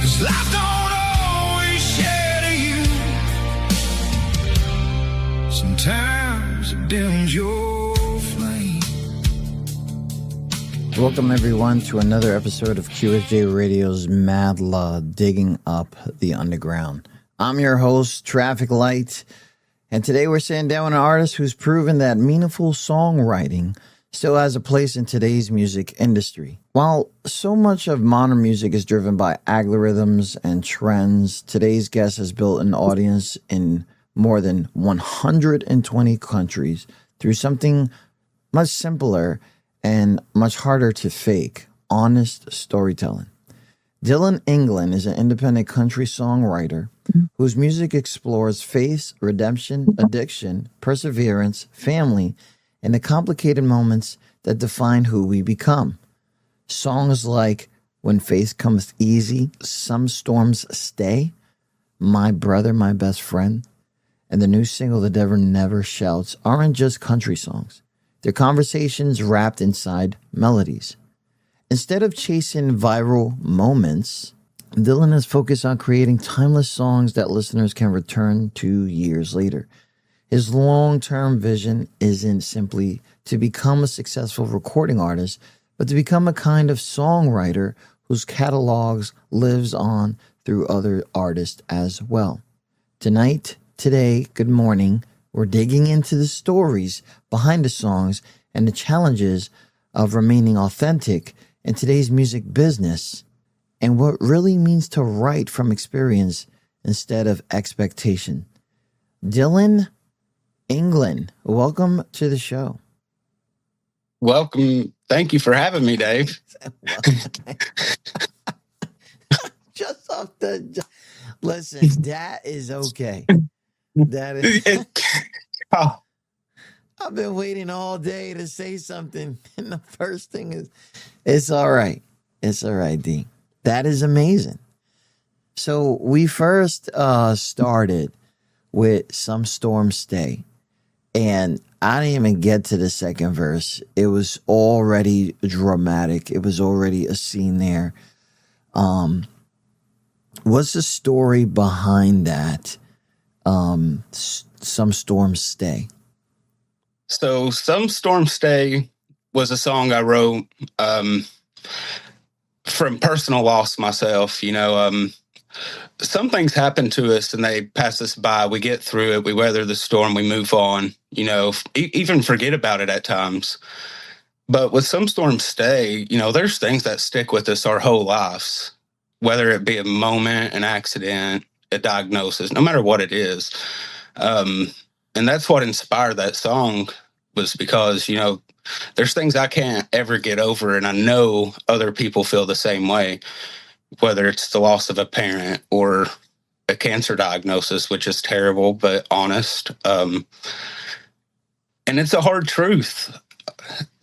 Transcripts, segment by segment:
'Cause life don't always share to you. Sometimes it dims your flame. Welcome everyone to another episode of QSJ Radio's MadLuh, Digging Up the Underground. I'm your host, Traffic Light, and today we're sitting down with an artist who's proven that meaningful songwriting still has a place in today's music industry. While so much of modern music is driven by algorithms and trends, today's guest has built an audience in more than 120 countries through something much simpler and much harder to fake: honest storytelling. Dylan England is an independent country songwriter whose music explores faith, redemption, addiction, perseverance, family, and the complicated moments that define who we become. Songs like When Faith Comes Easy, Some Storms Stay, My Brother, My Best Friend, and the new single The Devil Never Shouts aren't just country songs. They're conversations wrapped inside melodies. Instead of chasing viral moments, Dylan is focused on creating timeless songs that listeners can return to years later. His long-term vision isn't simply to become a successful recording artist, but to become a kind of songwriter whose catalogs lives on through other artists as well. Today, good morning, we're digging into the stories behind the songs and the challenges of remaining authentic in today's music business, and what really means to write from experience instead of expectation. Dylan England, welcome to the show. Welcome. Thank you for having me, Dave. Just off the... Listen, that is okay. That is... Oh, I've been waiting all day to say something, and the first thing is, it's all right. It's all right, D. That is amazing. So we first started with Some Storms Stay, and I didn't even get to the second verse. It was already dramatic. It was already a scene there. What's the story behind that? Some Storms Stay. so Some Storm Stay was a song I wrote from personal loss myself. Some things happen to us and they pass us by. We get through it. We weather the storm. We move on, even forget about it at times. But with Some Storms Stay, there's things that stick with us our whole lives, whether it be a moment, an accident, a diagnosis, no matter what it is. And that's what inspired that song, was because, there's things I can't ever get over, and I know other people feel the same way, whether it's the loss of a parent or a cancer diagnosis, which is terrible but honest. And it's a hard truth.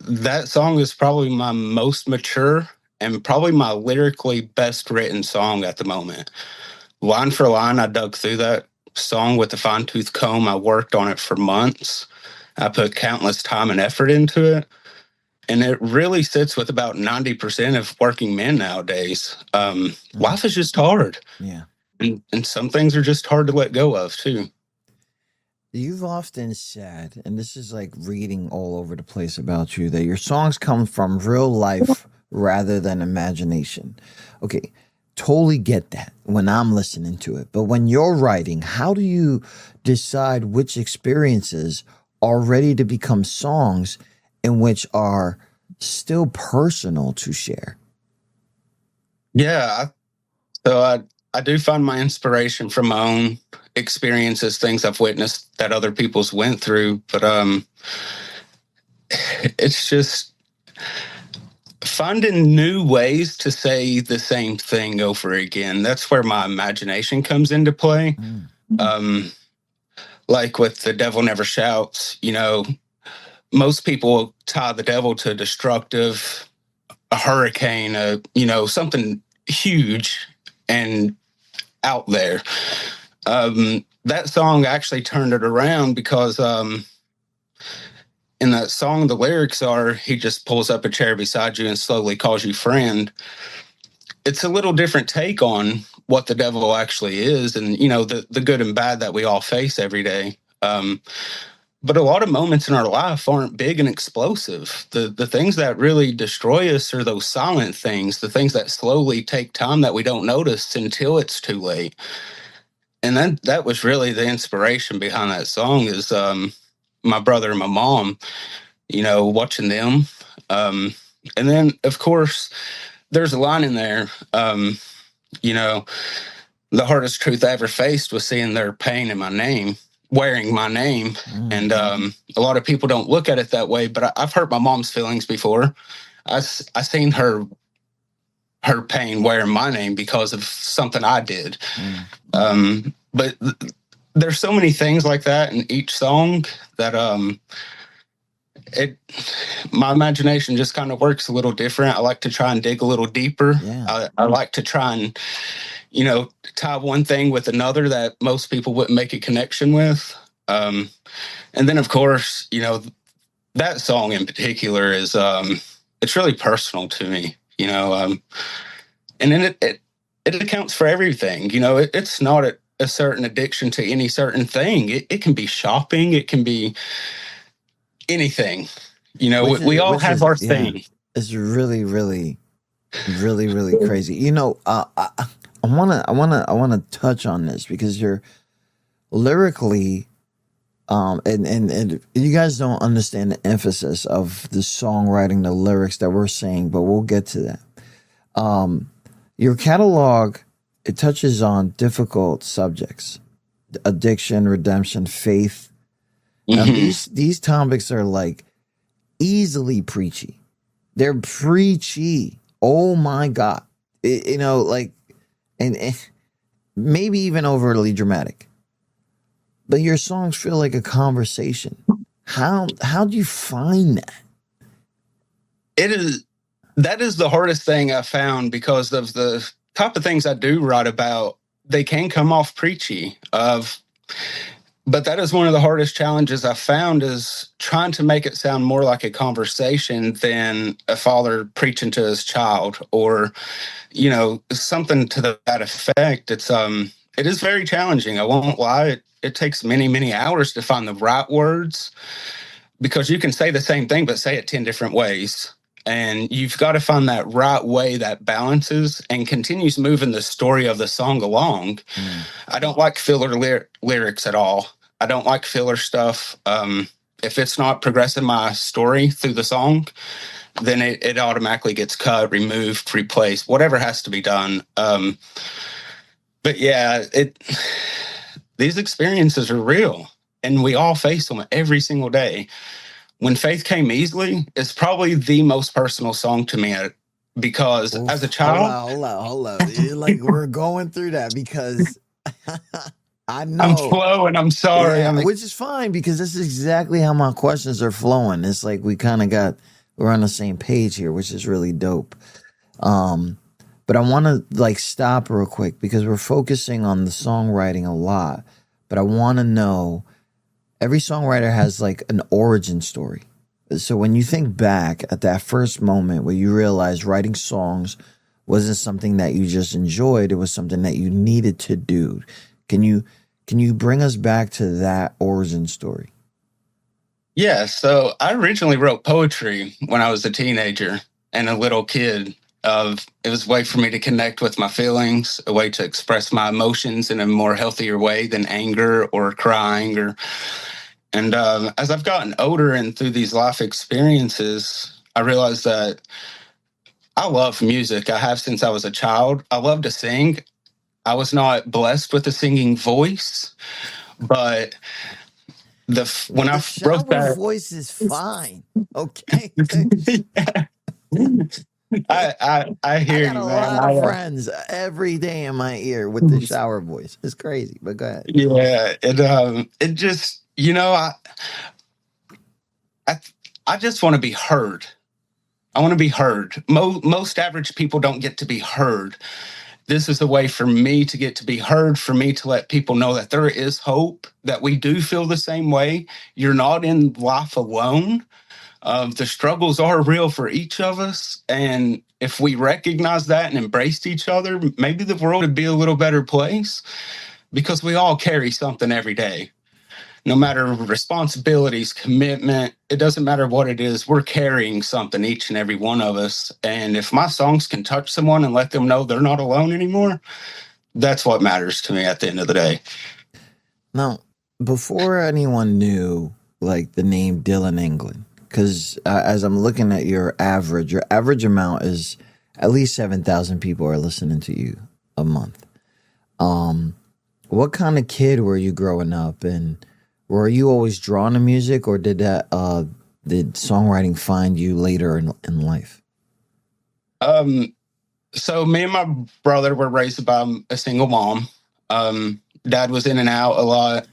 That song is probably my most mature and probably my lyrically best written song at the moment. Line for line, I dug through that song with a fine-tooth comb. I worked on it for months. I put countless time and effort into it. And it really sits with about 90% of working men nowadays. Life is just hard. Yeah. And some things are just hard to let go of, too. You've often said, and this is like reading all over the place about you, that your songs come from real life rather than imagination. Okay, totally get that when I'm listening to it. But when you're writing, how do you decide which experiences are ready to become songs and which are still personal to share? Yeah, so I do find my inspiration from my own experiences, things I've witnessed that other people's went through. But it's just finding new ways to say the same thing over again. That's where my imagination comes into play. Like with The Devil Never Shouts, most people tie the devil to destructive, a hurricane, something huge and out there. That song actually turned it around because in that song, the lyrics are, he just pulls up a chair beside you and slowly calls you friend. it's a little different take on what the devil actually is, and the good and bad that we all face every day. But a lot of moments in our life aren't big and explosive. The things that really destroy us are those silent things, the things that slowly take time that we don't notice until it's too late. And that was really the inspiration behind that song is my brother and my mom, watching them. And then, of course, there's a line in there, the hardest truth I ever faced was seeing their pain in my name, wearing my name. Mm-hmm. And a lot of people don't look at it that way, but I've hurt my mom's feelings before. I seen her pain wearing my name because of something I did. But there's so many things like that in each song that my imagination just kind of works a little different. I like to try and dig a little deeper. Yeah. I like to try and, tie one thing with another that most people wouldn't make a connection with. And then, of course, that song in particular is, it's really personal to me, and then it accounts for everything. It's not a certain addiction to any certain thing. It can be shopping. It can be anything. We all have our thing. It's really, really, really, really crazy. I wanna touch on this because you're lyrically, and you guys don't understand the emphasis of the songwriting, the lyrics that we're saying, but we'll get to that. Your catalog, it touches on difficult subjects, addiction, redemption, faith. Now, these topics are like easily preachy. They're preachy. Oh my God. And maybe even overly dramatic. But your songs feel like a conversation. How do you find that? That is the hardest thing I found because of the type of things I do write about. They can come off preachy. But that is one of the hardest challenges I found is trying to make it sound more like a conversation than a father preaching to his child or, something to that effect. It is very challenging. I won't lie. It takes many, many hours to find the right words because you can say the same thing, but say it 10 different ways. And you've got to find that right way that balances and continues moving the story of the song along. I don't like filler lyrics at all. I don't like filler stuff. If it's not progressing my story through the song, then it automatically gets cut, removed, replaced, whatever has to be done. But yeah, these experiences are real, and we all face them every single day. When Faith Came Easily is probably the most personal song to me because as a child... Hold on. Like we're going through that because I know. I'm flowing. I'm sorry. Yeah, which is fine because this is exactly how my questions are flowing. It's like we're on the same page here, which is really dope. But I want to stop real quick because we're focusing on the songwriting a lot. But I want to know... Every songwriter has an origin story. So when you think back at that first moment where you realized writing songs wasn't something that you just enjoyed, it was something that you needed to do. Can you bring us back to that origin story? Yeah, so I originally wrote poetry when I was a teenager and a little kid. It was a way for me to connect with my feelings, a way to express my emotions in a more healthier way than anger or crying. And as I've gotten older and through these life experiences, I realized that I love music. I have since I was a child. I love to sing. I was not blessed with a singing voice, but when I wrote that voice is fine. Okay. I hear you, man. I got a lot of friends every day in my ear with the shower voice. It's crazy, but go ahead. Yeah, it just, I just want to be heard. I want to be heard. Most average people don't get to be heard. This is a way for me to get to be heard, for me to let people know that there is hope, that we do feel the same way. You're not in life alone. The struggles are real for each of us. And if we recognize that and embraced each other, maybe the world would be a little better place, because we all carry something every day. No matter responsibilities, commitment, it doesn't matter what it is, we're carrying something, each and every one of us. And if my songs can touch someone and let them know they're not alone anymore, that's what matters to me at the end of the day. Now, before anyone knew like the name Dylan England, because as I'm looking at your average amount is at least 7,000 people are listening to you a month. What kind of kid were you growing up, and were you always drawn to music, or did songwriting find you later in life? So me and my brother were raised by a single mom. Dad was in and out a lot.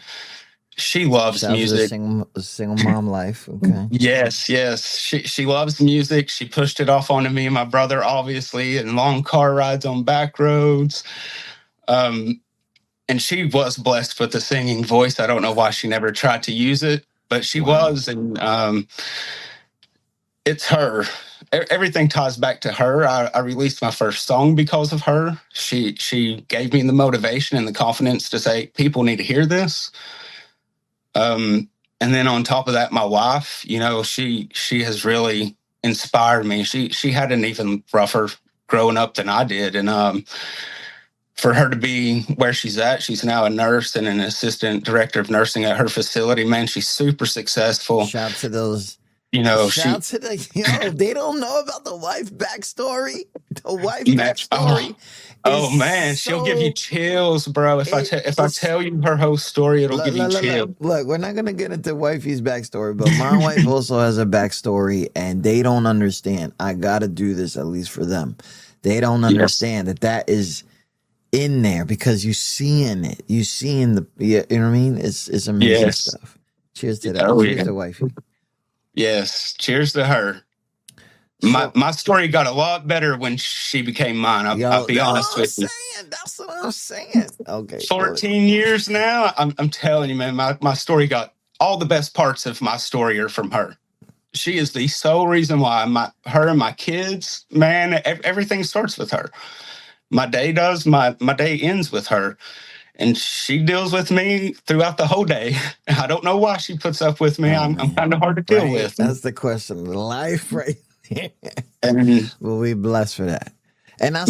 She loves music. Single mom life. Okay. Yes. She loves music. She pushed it off onto me and my brother, obviously, in long car rides on back roads. And she was blessed with a singing voice. I don't know why she never tried to use it, but she was. And it's her. Everything ties back to her. I released my first song because of her. She gave me the motivation and the confidence to say, people need to hear this. And then on top of that, my wife, she has really inspired me. She had an even rougher growing up than I did. And for her to be where she's at, she's now a nurse and an assistant director of nursing at her facility. Man, she's super successful. Shout out to those. They don't know about the wife backstory. The wife backstory. Oh man, she'll give you chills, bro. If I tell you her whole story, it'll give you chills. Look, we're not gonna get into wifey's backstory, but my wife also has a backstory, and they don't understand. I gotta do this at least for them. They don't understand that is in there, because you seeing it. You seeing you know what I mean? It's amazing stuff. Cheers to that. Cheers to wifey. Yes, cheers to her. My story got a lot better when she became mine. I'll be honest with you. That's what I'm saying. Okay. 14 years now. I'm telling you, man, my story got all the best parts of my story are from her. She is the sole reason why her and my kids, man, everything starts with her. My day does. My day ends with her. And she deals with me throughout the whole day. I don't know why she puts up with me. I'm kind of hard to deal with. That's the question. Life, right there. And well, we blessed for that. And I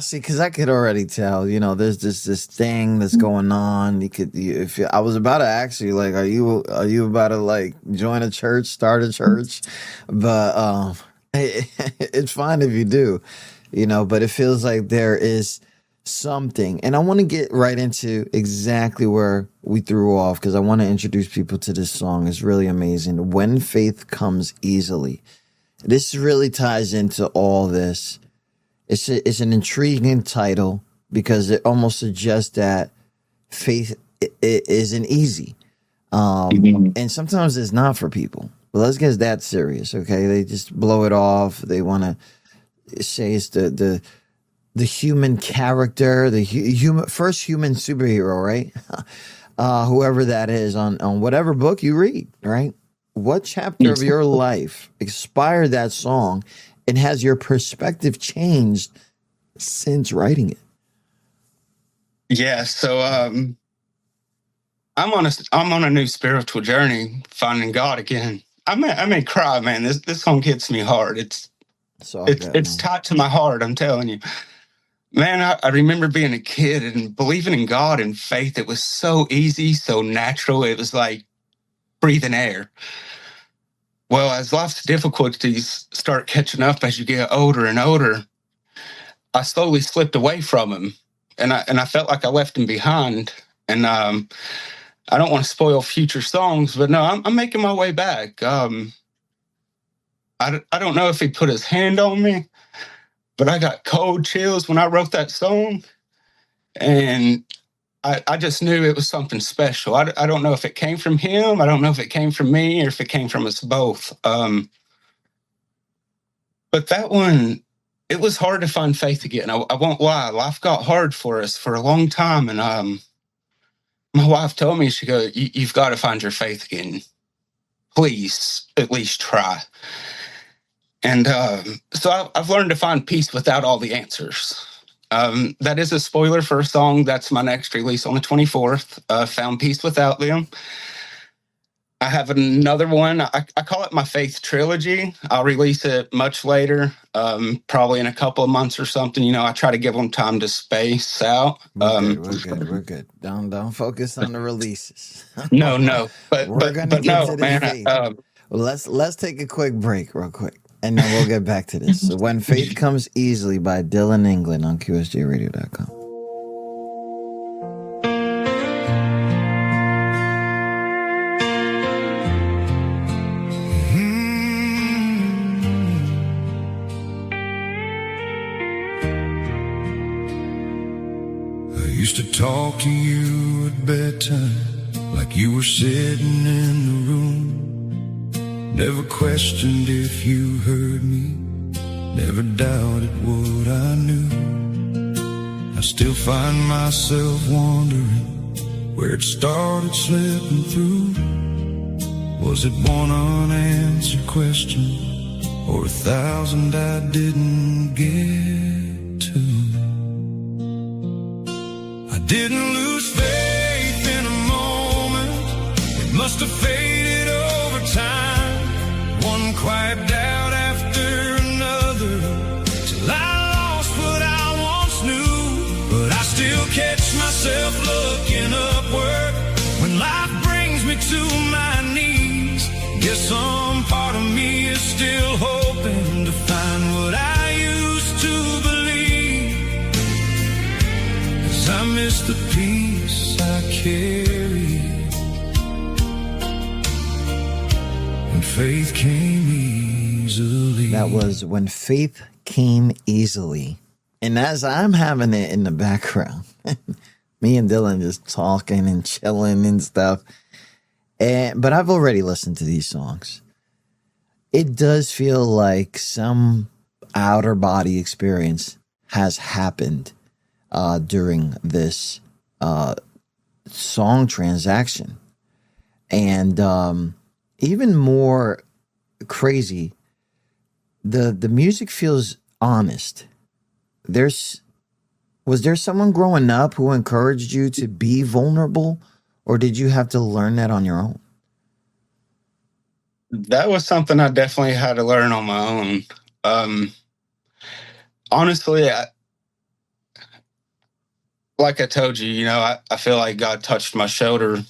see, because I could already tell, there's this thing that's going on. I was about to ask you, like, are you about to like join a church, start a church? But it's fine if you do, but it feels like there is something. And I want to get right into exactly where we threw off, because I want to introduce people to this song. It's really amazing. When Faith Comes Easily. This really ties into all this. It's an intriguing title, because it almost suggests that faith isn't easy. And sometimes it's not for people. But let's get that serious, okay? They just blow it off. They want to say it's the human character, the first human superhero, right? Whoever that is on whatever book you read, right? What chapter of your life inspired that song, and has your perspective changed since writing it? Yeah, so I'm on a new spiritual journey, finding God again. I may cry, man. This song hits me hard. It's tied to my heart. I'm telling you. Man, I remember being a kid and believing in God and faith. It was so easy, so natural. It was like breathing air. Well, as life's difficulties start catching up as you get older and older, I slowly slipped away from him, and I felt like I left him behind. And I don't want to spoil future songs, but no, I'm making my way back. I don't know if he put his hand on me, but I got cold chills when I wrote that song, and I just knew it was something special. I don't know if it came from him. I don't know if it came from me or if it came from us both. But that one, it was hard to find faith again. I won't lie. Life got hard for us for a long time. And my wife told me, she goes, you've got to find your faith again. please at least try. And so I've learned to find peace without all the answers. That is a spoiler for a song. That's my next release on the 24th. Found peace without them. I have another one. I call it my Faith Trilogy. I'll release it much later, probably in a couple of months or something. You know, I try to give them time to space out. We're good. Don't focus on the releases. No. But we're gonna get no, to this man. faith. Well, let's take a quick break, real quick, and then we'll get back to this. So, When Faith Comes Easily by Dylan England on QSJRadio.com. Used to talk to you at bedtime like you were sitting in the room. Never questioned if you heard me, never doubted what I knew. I still find myself wondering where it started slipping through. Was it one unanswered question or 1,000 I didn't get to? Didn't lose faith in a moment. It must have faded over time. One quiet doubt after another, till I lost what I once knew. But I still catch myself looking upward when life brings me to my knees. Guess some part of me is still hoping to find what I used to believe. I miss the peace I carried when faith came easily. That was When Faith Came Easily. And as I'm having it in the background, me and Dylan just talking and chilling and stuff. But I've already listened to these songs. It does feel like some outer body experience has happened during this song transaction. And even more crazy, the music feels honest. Was there someone growing up who encouraged you to be vulnerable, or did you have to learn that on your own? That was something I definitely had to learn on my own. Honestly, like I told you, you know, I feel like God touched my shoulder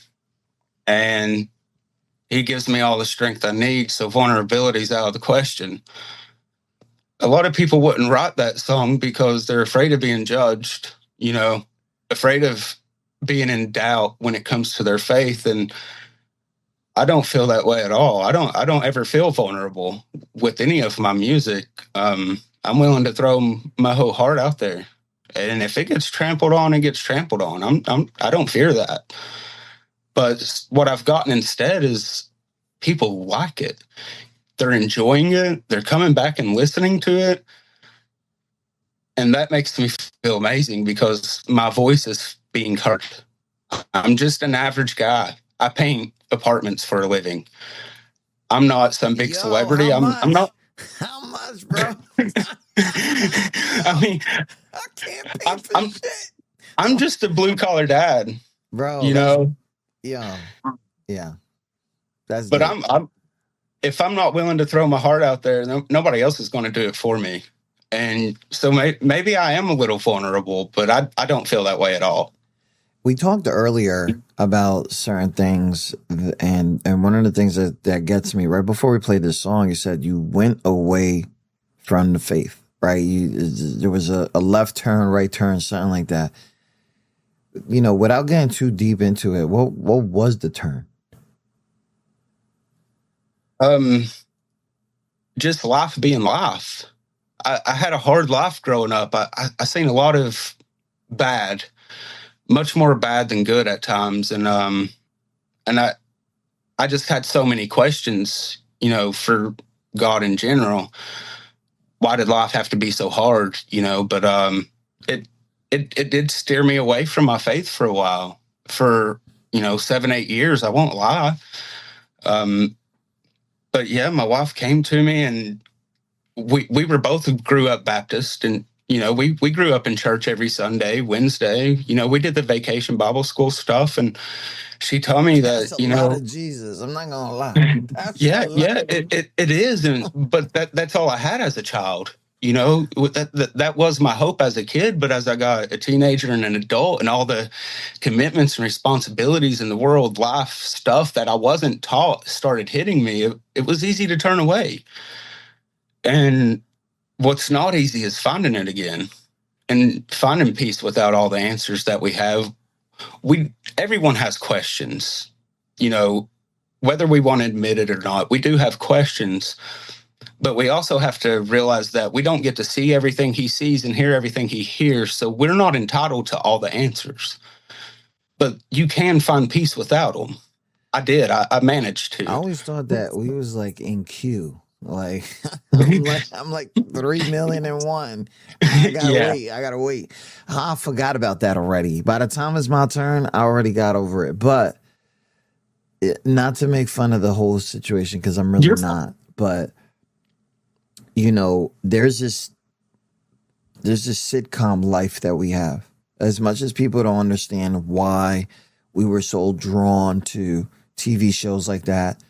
and he gives me all the strength I need. So vulnerability is out of the question. A lot of people wouldn't write that song because they're afraid of being judged, you know, afraid of being in doubt when it comes to their faith. And I don't feel that way at all. I don't ever feel vulnerable with any of my music. I'm willing to throw my whole heart out there. And if it gets trampled on, it gets trampled on. I don't fear that. But what I've gotten instead is people like it. They're enjoying it. They're coming back and listening to it. And that makes me feel amazing because my voice is being heard. I'm just an average guy. I paint apartments for a living. I'm not some big celebrity. I'm not. How much, bro? I mean, I can't pay for shit. I'm just a blue collar dad, bro. You know. Yeah. That's. But good. I'm. If I'm not willing to throw my heart out there, nobody else is going to do it for me. And so maybe I am a little vulnerable, but I don't feel that way at all. We talked earlier about certain things, and one of the things that gets me, right before we played this song, you said you went away from the faith, right? There was a left turn, right turn, something like that. You know, without getting too deep into it, what was the turn? Just life being life. I had a hard life growing up. I seen a lot of bad, much more bad than good at times. And I just had so many questions, you know, for God in general. Why did life have to be so hard, you know? But it did steer me away from my faith for a while, for, you know, 7-8 years. I won't lie. but yeah, my wife came to me, and we were both grew up Baptist, and we grew up in church every Sunday, Wednesday. We did the vacation Bible school stuff, and she told me That's that a lot of Jesus. I'm not gonna lie. That's a yeah, lot. yeah, it is, and but that's all I had as a child. That was my hope as a kid. But as I got a teenager and an adult, and all the commitments and responsibilities in the world, life stuff that I wasn't taught started hitting me, it was easy to turn away. And what's not easy is finding it again and finding peace without all the answers that we have. Everyone has questions, whether we want to admit it or not. We do have questions, but we also have to realize that we don't get to see everything he sees and hear everything he hears. So we're not entitled to all the answers, but you can find peace without them. I did. I managed to. I always thought that we was like in queue. Like I'm like 3,000,001. I gotta Yeah. wait. I gotta wait. I forgot about that already. By the time it's my turn, I already got over it. But not to make fun of the whole situation, because I'm really not. But there's this sitcom life that we have. As much as people don't understand why we were so drawn to TV shows like that,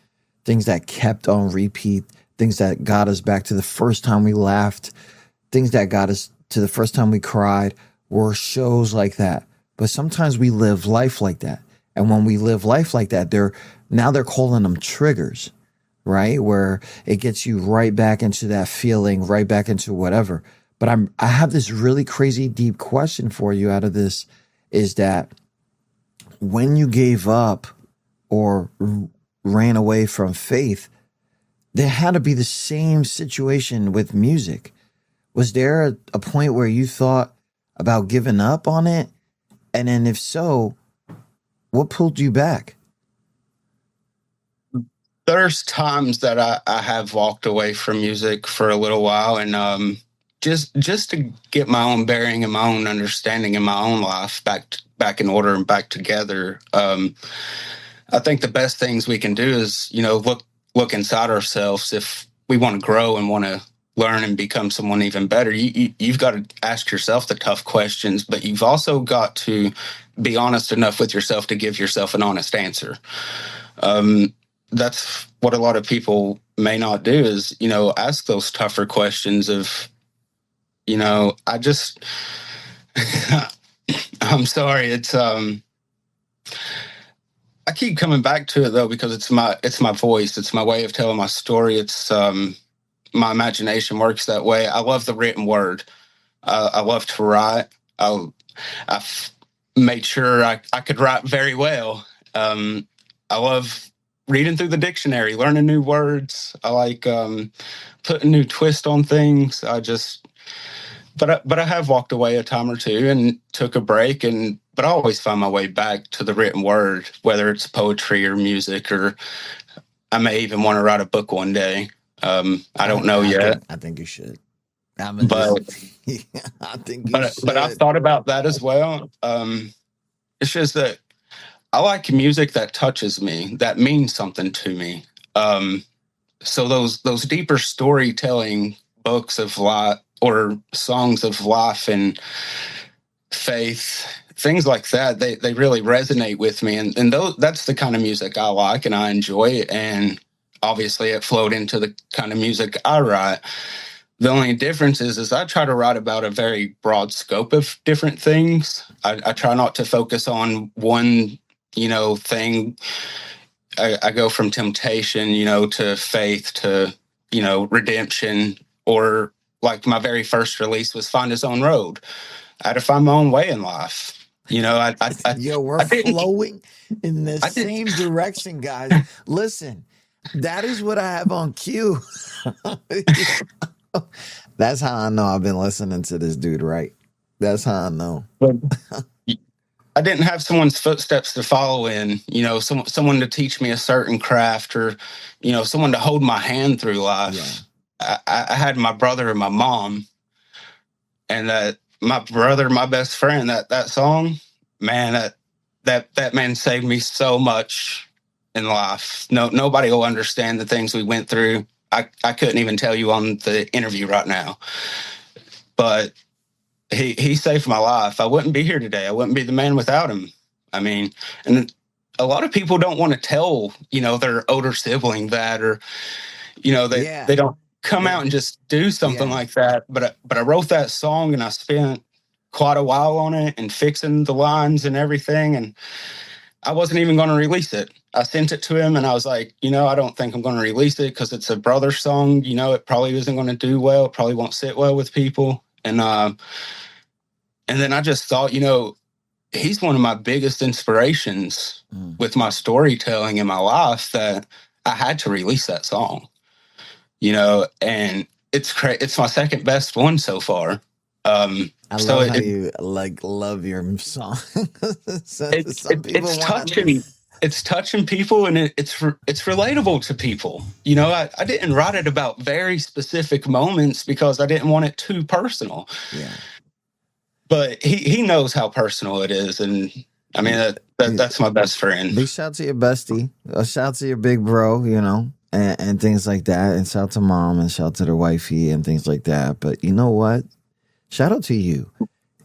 things that kept on repeat, things that got us back to the first time we laughed, things that got us to the first time we cried, were shows like that. But sometimes we live life like that. And when we live life like that, they're calling them triggers, right? Where it gets you right back into that feeling, right back into whatever. But I have this really crazy deep question for you out of this, is that when you gave up or ran away from faith, there had to be the same situation with music. Was there a point where you thought about giving up on it? And then if so, what pulled you back? There's times that I have walked away from music for a little while, and just to get my own bearing and my own understanding in my own life back in order and back together. I think the best things we can do is look inside ourselves. If we want to grow and want to learn and become someone even better, you've got to ask yourself the tough questions, but you've also got to be honest enough with yourself to give yourself an honest answer. That's what a lot of people may not do, is, ask those tougher questions of, I just, I'm sorry. It's, I keep coming back to it though, because it's my voice. It's my way of telling my story. It's, my imagination works that way. I love the written word. I love to write. I've made sure I could write very well. I love reading through the dictionary, learning new words. I like putting new twist on things. But I have walked away a time or two and took a break, but I always find my way back to the written word, whether it's poetry or music, or I may even want to write a book one day. I don't know yet. I think you should. I think you should. But I've thought about that as well. It's just that I like music that touches me, that means something to me. So those deeper storytelling books of life or songs of life and faith, things like that, they really resonate with me. And that's the kind of music I like and I enjoy. And obviously it flowed into the kind of music I write. The only difference is I try to write about a very broad scope of different things. I try not to focus on one, thing. I go from temptation, to faith, to, redemption, or like my very first release was Find His Own Road. I had to find my own way in life. We're flowing in the same direction, guys. Listen, that is what I have on cue. That's how I know I've been listening to this dude, right? That's how I know. I didn't have someone's footsteps to follow in, someone to teach me a certain craft, or, someone to hold my hand through life. Yeah. I had my brother and my mom, and my brother, my best friend, that song, man, that man saved me so much in life. Nobody will understand the things we went through. I couldn't even tell you on the interview right now. But he saved my life. I wouldn't be here today. I wouldn't be the man without him. I mean, and a lot of people don't want to tell, their older sibling that, or, they don't come out and just do something like that. But I wrote that song and I spent quite a while on it and fixing the lines and everything. And I wasn't even going to release it. I sent it to him and I was like, I don't think I'm going to release it because it's a brother song. It probably isn't going to do well. It probably won't sit well with people. And then I just thought, he's one of my biggest inspirations with my storytelling in my life, that I had to release that song, and it's my second best one so far. I love how you love your song. It's touching. It's touching people, and it's relatable to people. I didn't write it about very specific moments because I didn't want it too personal. Yeah. But he knows how personal it is, and I mean that's my best friend. Big shout to your bestie, a shout to your big bro, and things like that, and shout to mom, and shout to their wifey, and things like that. But you know what? Shout out to you.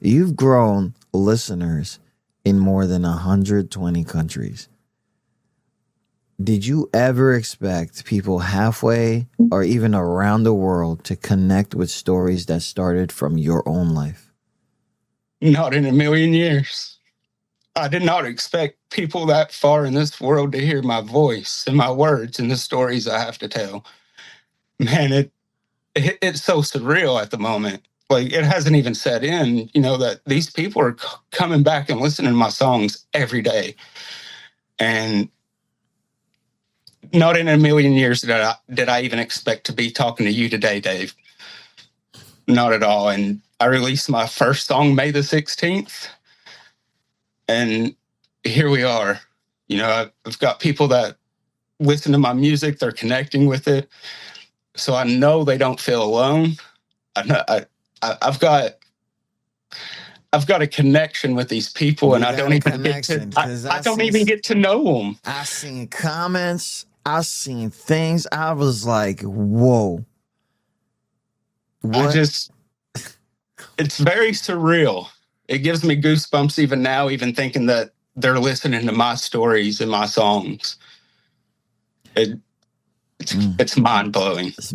You've grown listeners in more than 120 countries. Did you ever expect people halfway or even around the world to connect with stories that started from your own life? Not in a million years. I did not expect people that far in this world to hear my voice and my words and the stories I have to tell. Man, it's so surreal at the moment. Like, it hasn't even set in, that these people are coming back and listening to my songs every day. And not in a million years did I even expect to be talking to you today, Dave. Not at all. And I released my first song May the 16th. And here we are. I've got people that listen to my music. They're connecting with it. So I know they don't feel alone. I've got a connection with these people, and I don't even get to know them. I seen comments. I seen things. I was like, whoa. What? It's very surreal. It gives me goosebumps even now, even thinking that they're listening to my stories and my songs. It's mind-blowing. It's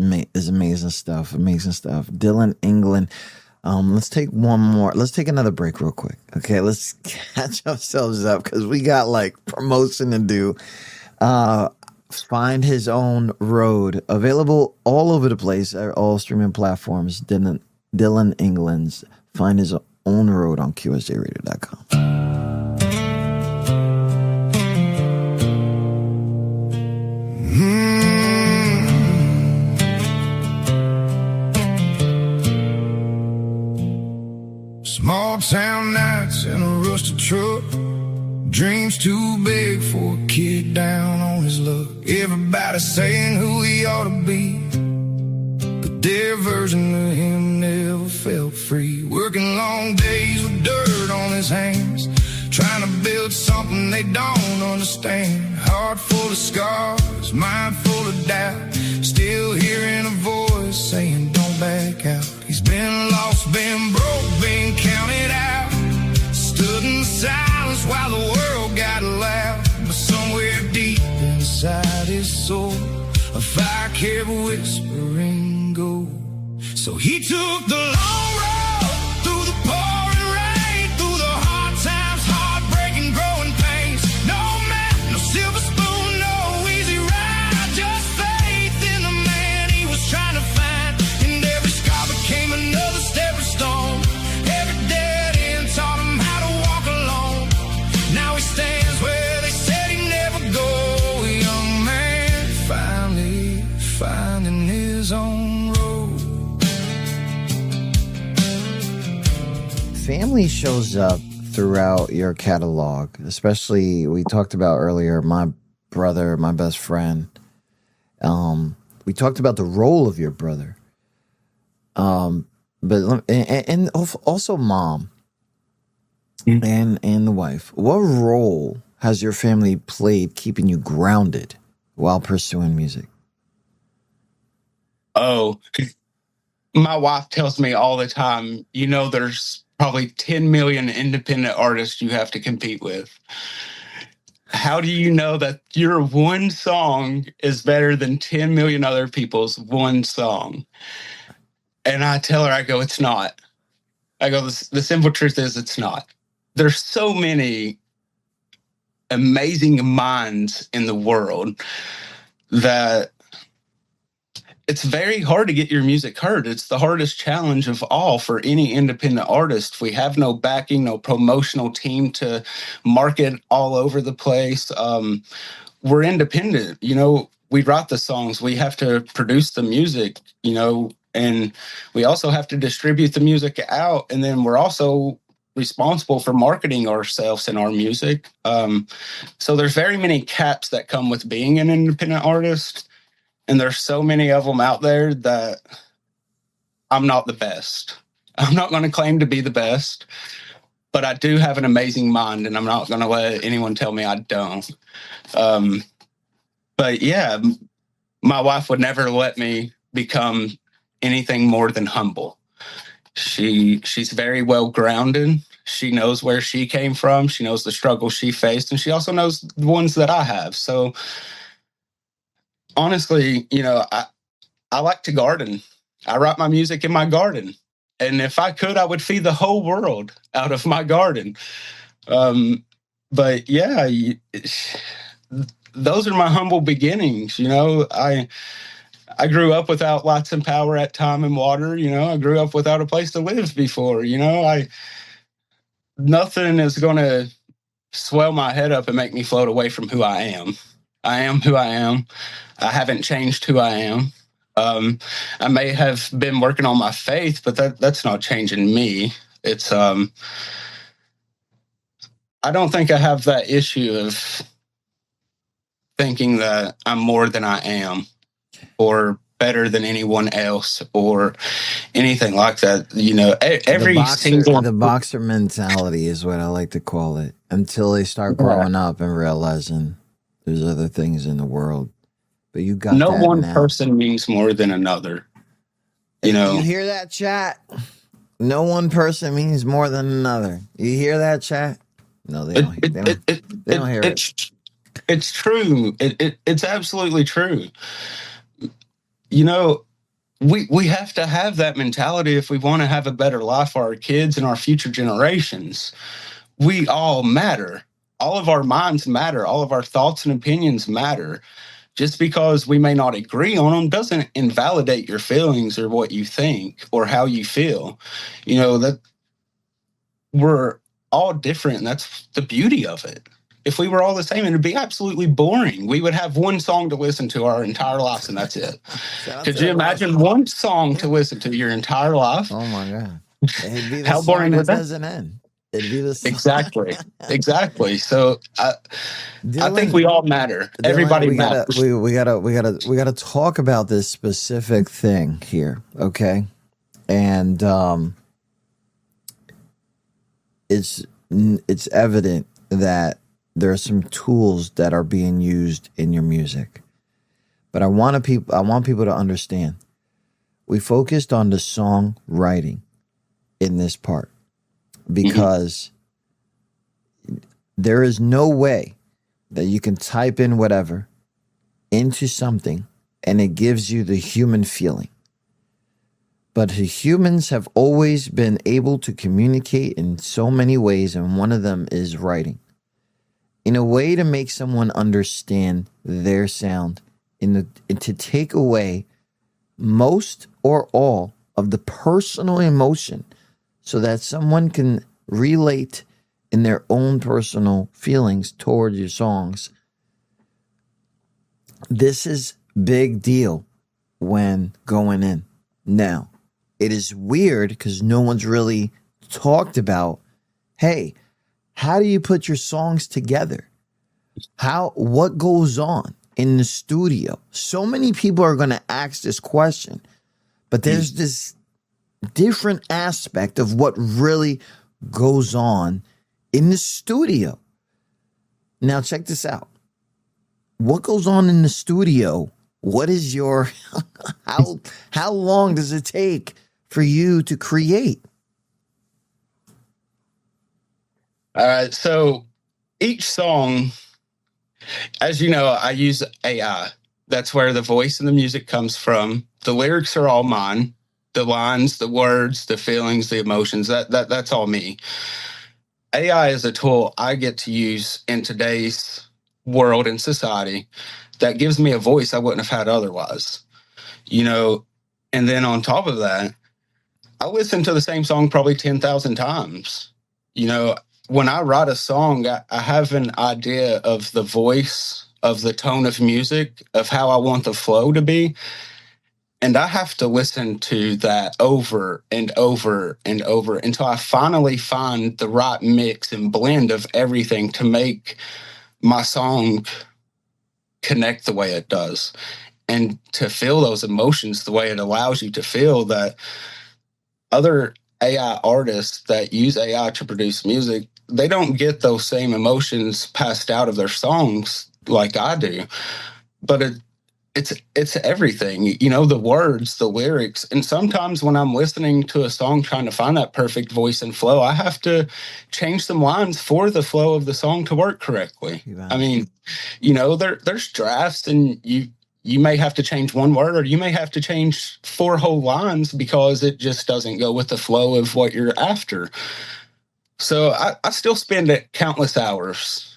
amazing stuff. Amazing stuff. Dylan England. Let's take one more. Let's take another break real quick. Okay, let's catch ourselves up because we got promotion to do. Find His Own Road. Available all over the place at all streaming platforms. Dylan England's Find His Own Road on QSJRadio.com. Small town nights in a rusted truck. Dreams too big for a kid down on his luck. Everybody saying who he ought to be, but their version of him never felt free. Working long days with dirt on his hands, trying to build something they don't understand. Heart full of scars, mind full of doubt, still hearing a voice saying don't back out. He's been lost, been broke, been counted out, stood in silence while the world got loud. But somewhere deep inside his soul, a fire kept whispering go. So he took the long road through the pouring rain, through the hard times, heartbreaking, growing pains. No map, no silver spoon, no easy ride, just faith in the man he was trying to find. And every scar became another stepping stone. Every dead end taught him how to walk alone. Now he stands where they said he'd never go. A young man finally finding his own road. Family shows up throughout your catalog, especially we talked about earlier, my brother, my best friend. We talked about the role of your brother. But also mom and the wife. What role has your family played keeping you grounded while pursuing music? Oh, my wife tells me all the time, there's probably 10 million independent artists you have to compete with. How do you know that your one song is better than 10 million other people's one song? And I tell her, I go, it's not. I go, the simple truth is it's not. There's so many amazing minds in the world that it's very hard to get your music heard. It's the hardest challenge of all for any independent artist. We have no backing, no promotional team to market all over the place. We're independent. We write the songs. We have to produce the music, and we also have to distribute the music out. And then we're also responsible for marketing ourselves and our music. So there's very many caps that come with being an independent artist. And there's so many of them out there that I'm not the best. I'm not going to claim to be the best, but I do have an amazing mind, and I'm not going to let anyone tell me I don't. But yeah, my wife would never let me become anything more than humble. She's very well grounded. She knows where she came from. She knows the struggles she faced, and she also knows the ones that I have. So honestly, I like to garden. I write my music in my garden. And if I could, I would feed the whole world out of my garden. But yeah, those are my humble beginnings. I grew up without lights and power at time and water. I grew up without a place to live before. Nothing is going to swell my head up and make me float away from who I am. I am who I am. I haven't changed who I am. I may have been working on my faith, but that's not changing me. It's I don't think I have that issue of thinking that I'm more than I am or better than anyone else or anything like that. The boxer mentality is what I like to call it, until they start growing up and realizing there's other things in the world. But you got no that one now. person means more than another. You hear that, chat? No one person means more than another. You hear that, chat? No, they don't. They don't hear it. It's true. It's absolutely true. We have to have that mentality if we want to have a better life for our kids and our future generations. We all matter. All of our minds matter. All of our thoughts and opinions matter. Just because we may not agree on them doesn't invalidate your feelings or what you think or how you feel. That we're all different, and that's the beauty of it. If we were all the same, it'd be absolutely boring. We would have one song to listen to our entire lives, and that's it. Could you imagine one song to listen to your entire life? Oh my God. It'd be the How boring song would that doesn't end. It'd be the song. Exactly. So I think we all matter. Dylan, Everybody matters. We gotta talk about this specific thing here, okay? And it's evident that there are some tools that are being used in your music. But I want people to understand. We focused on the songwriting in this part because there is no way that you can type in whatever into something and it gives you the human feeling. But humans have always been able to communicate in so many ways, and one of them is writing. In a way to make someone understand their sound, and to take away most or all of the personal emotion so that someone can relate in their own personal feelings toward your songs. This is big deal when going in. Now, it is weird because no one's really talked about, hey, how do you put your songs together? What goes on in the studio? So many people are going to ask this question, but there's this different aspect of what really goes on in the studio. Now check this out. What goes on in the studio? What is your how long does it take for you to create? All right. So each song, as you know, I use AI. That's where the voice and the music comes from. The lyrics are all mine. The lines, the words, the feelings, the emotions, that's all me. AI is a tool I get to use in today's world and society that gives me a voice I wouldn't have had otherwise. You know, and then on top of that, I listen to the same song probably 10,000 times. You know, when I write a song, I have an idea of the voice, of the tone of music, of how I want the flow to be. And I have to listen to that over and over and over until I finally find the right mix and blend of everything to make my song connect the way it does. And to feel those emotions the way it allows you to feel. That other AI artists that use AI to produce music, they don't get those same emotions passed out of their songs like I do. But it's everything, you know, the words, the lyrics. And sometimes when I'm listening to a song trying to find that perfect voice and flow, I have to change some lines for the flow of the song to work correctly. Right. I mean, you know, there's drafts, and you may have to change one word, or you may have to change 4 whole lines because it just doesn't go with the flow of what you're after. So I still spend countless hours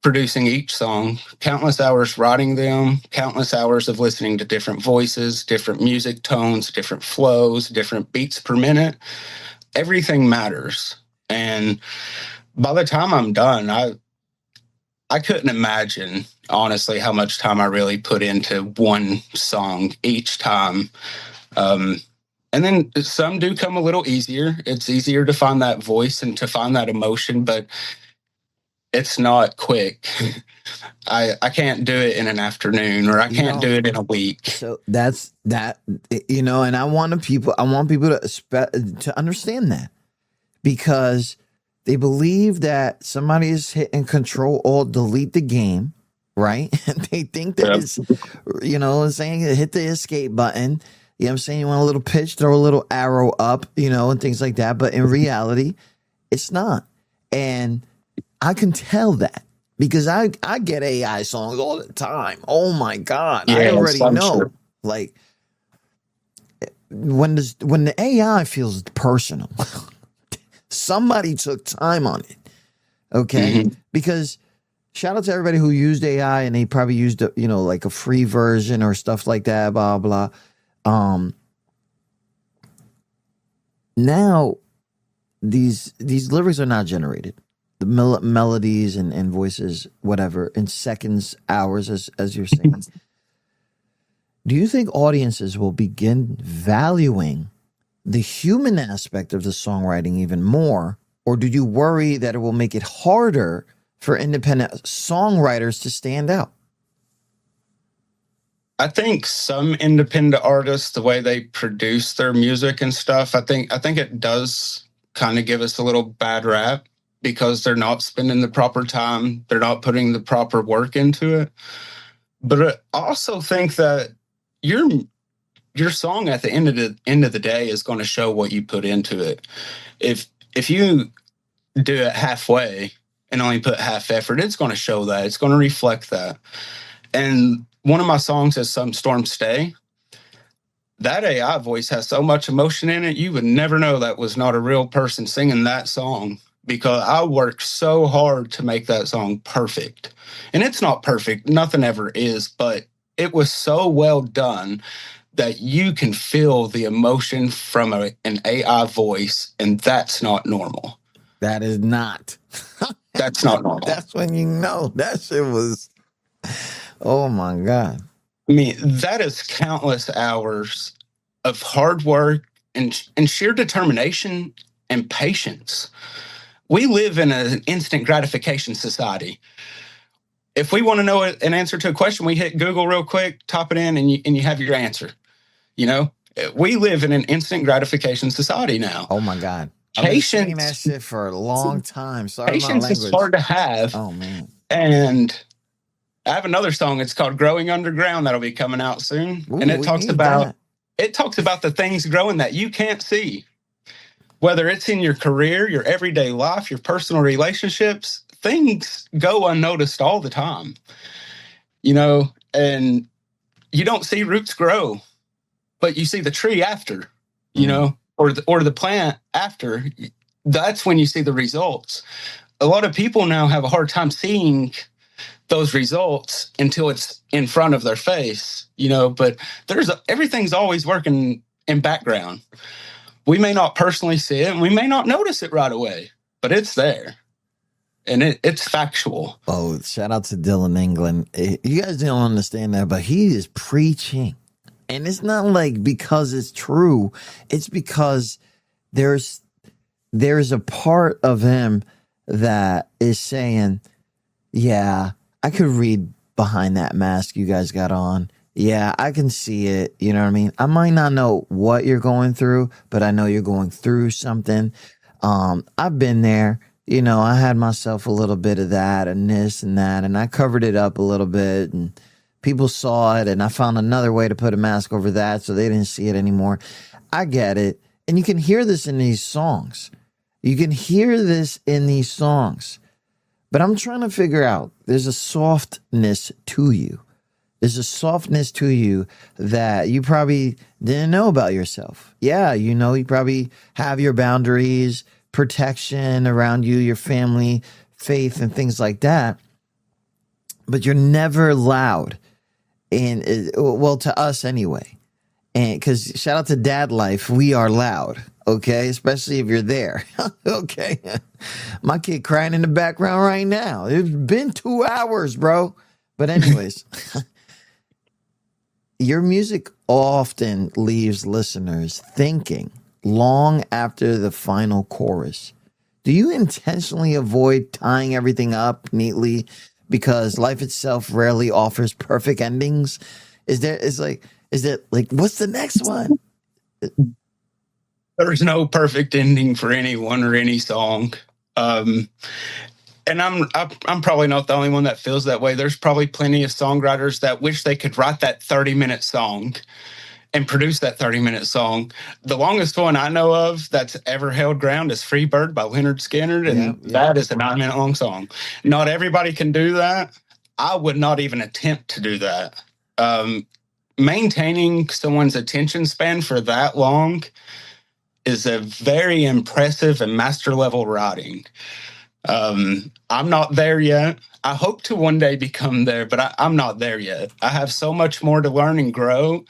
producing each song, countless hours writing them, countless hours of listening to different voices, different music tones, different flows, different beats per minute. Everything matters. And by the time I'm done, I couldn't imagine, honestly, how much time I really put into one song each time. And then some do come a little easier. It's easier to find that voice and to find that emotion, but it's not quick. I can't do it in an afternoon, or I can't do it in a week. So that's that, you know, and I want people to understand that, because they believe that somebody is hitting Control Alt Delete the game, right? And they think that it's, you know, saying hit the escape button. You know what I'm saying? You want a little pitch, throw a little arrow up, you know, and things like that. But in reality, it's not. And I can tell that, because I get AI songs all the time. Oh my God. Yeah, I already know. Sure. Like when the AI feels personal, somebody took time on it. Okay. Mm-hmm. Because shout out to everybody who used AI, and they probably used a, you know, like a free version or stuff like that, blah, blah. Now these lyrics are not generated. The melodies and voices, whatever, in seconds, hours, as you're saying. Do you think audiences will begin valuing the human aspect of the songwriting even more? Or do you worry that it will make it harder for independent songwriters to stand out? I think some independent artists, the way they produce their music and stuff, I think it does kind of give us a little bad rap, because they're not spending the proper time. They're not putting the proper work into it. But I also think that your song at the end of the day is going to show what you put into it. If you do it halfway and only put half effort, it's going to show that. It's going to reflect that. And one of my songs is Some Storm Stay. That AI voice has so much emotion in it, you would never know that was not a real person singing that song, because I worked so hard to make that song perfect. And it's not perfect. Nothing ever is, but it was so well done that you can feel the emotion from an AI voice, and that's not normal. That is not. That's not normal. That's when you know that shit was, oh my God. I mean, that is countless hours of hard work and sheer determination and patience. We live in an instant gratification society. If we want to know an answer to a question, we hit Google real quick, type it in, and you have your answer. You know, we live in an instant gratification society now. Oh my God. Patience. I've been saying that shit for a long time. Sorry, patience is hard to have. Oh man. And I have another song. It's called Growing Underground that'll be coming out soon. Ooh, and it we talks need about that. the things growing that you can't see. Whether it's in your career, your everyday life, your personal relationships, things go unnoticed all the time. And you don't see roots grow, but you see the tree after, or the plant after. That's when you see the results. A lot of people now have a hard time seeing those results until it's in front of their face, but everything's always working in background. We may not personally see it and we may not notice it right away, but it's there. And it's factual. Oh, shout out to Dylan England. You guys don't understand that, but he is preaching. And it's not like because it's true. It's because there's a part of him that is saying, yeah, I could read behind that mask you guys got on. Yeah, I can see it. You know what I mean? I might not know what you're going through, but I know you're going through something. I've been there. I had myself a little bit of that and this and that, and I covered it up a little bit, and people saw it, and I found another way to put a mask over that so they didn't see it anymore. I get it. And you can hear this in these songs. But I'm trying to figure out, there's a softness to you. There's a softness to you that you probably didn't know about yourself. Yeah, you probably have your boundaries, protection around you, your family, faith, and things like that. But you're never loud. And to us anyway. And because shout out to Dad Life, we are loud. Okay, especially if you're there. Okay, my kid crying in the background right now. It's been 2 hours, bro. But anyways, your music often leaves listeners thinking long after the final chorus. Do you intentionally avoid tying everything up neatly because life itself rarely offers perfect endings? Is there what's the next one? There's no perfect ending for anyone or any song. And I'm probably not the only one that feels that way. There's probably plenty of songwriters that wish they could write that 30-minute song and produce that 30-minute song. The longest one I know of that's ever held ground is Free Bird by Leonard Skinner, and that is a 9-minute long song. Not everybody can do that. I would not even attempt to do that. Maintaining someone's attention span for that long is a very impressive and master level writing. I'm not there yet. I hope to one day become there, but I'm not there yet. I have so much more to learn and grow,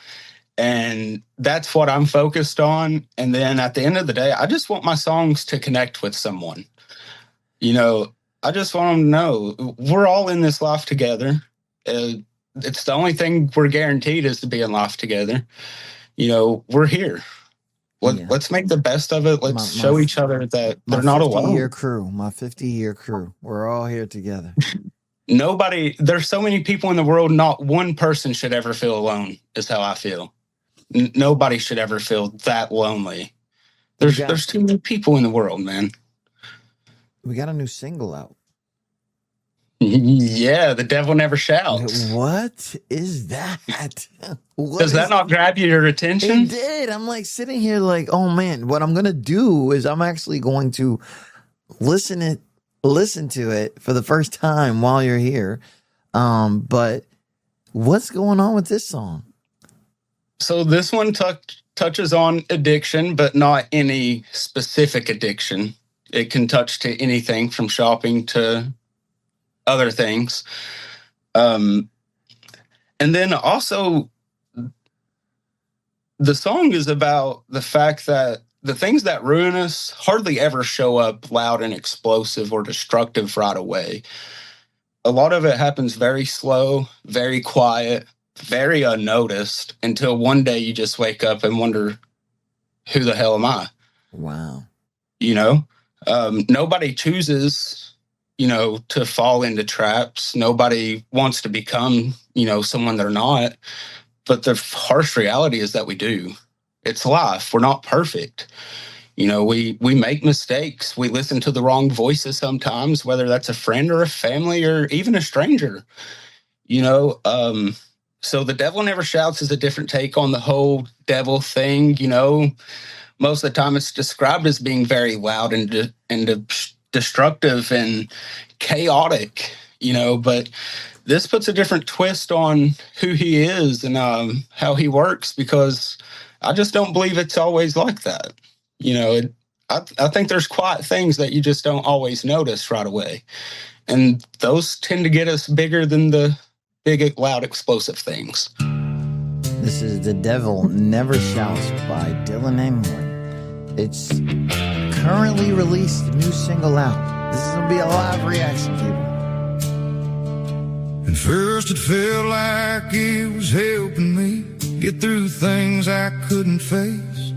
and that's what I'm focused on. And then at the end of the day, I just want my songs to connect with someone. I just want them to know we're all in this life together. It's the only thing we're guaranteed is to be in life together. We're here. Let's make the best of it. Let's show each other that they're not alone. My 50-year crew. We're all here together. There's so many people in the world, not one person should ever feel alone, is how I feel. Nobody should ever feel that lonely. There's too many people in the world, man. We got a new single out. Yeah, The Devil Never Shouts. What is that? Does that not grab your attention? It did. I'm like sitting here like, oh man, what I'm going to do is I'm actually going to listen to it for the first time while you're here. But what's going on with this song? So this one touches on addiction, but not any specific addiction. It can touch to anything from shopping to other things. And then also the song is about the fact that the things that ruin us hardly ever show up loud and explosive or destructive right away. A lot of it happens very slow, very quiet, very unnoticed until one day you just wake up and wonder, who the hell am I? Wow. Nobody chooses to fall into traps. Nobody wants to become, someone they're not. But the harsh reality is that we do. It's life. We're not perfect. You know, we make mistakes. We listen to the wrong voices sometimes, whether that's a friend or a family or even a stranger. You know, so The Devil Never Shouts is a different take on the whole devil thing. You know, most of the time it's described as being very loud and destructive and chaotic, you know, but this puts a different twist on who he is and how he works, because I just don't believe it's always like that. You know, I think there's quiet things that you just don't always notice right away. And those tend to get us bigger than the big, loud, explosive things. This is The Devil Never Shouts by Dylan England. It's currently released, new single out. This is going to be a live reaction, people. At first it felt like it was helping me get through things I couldn't face.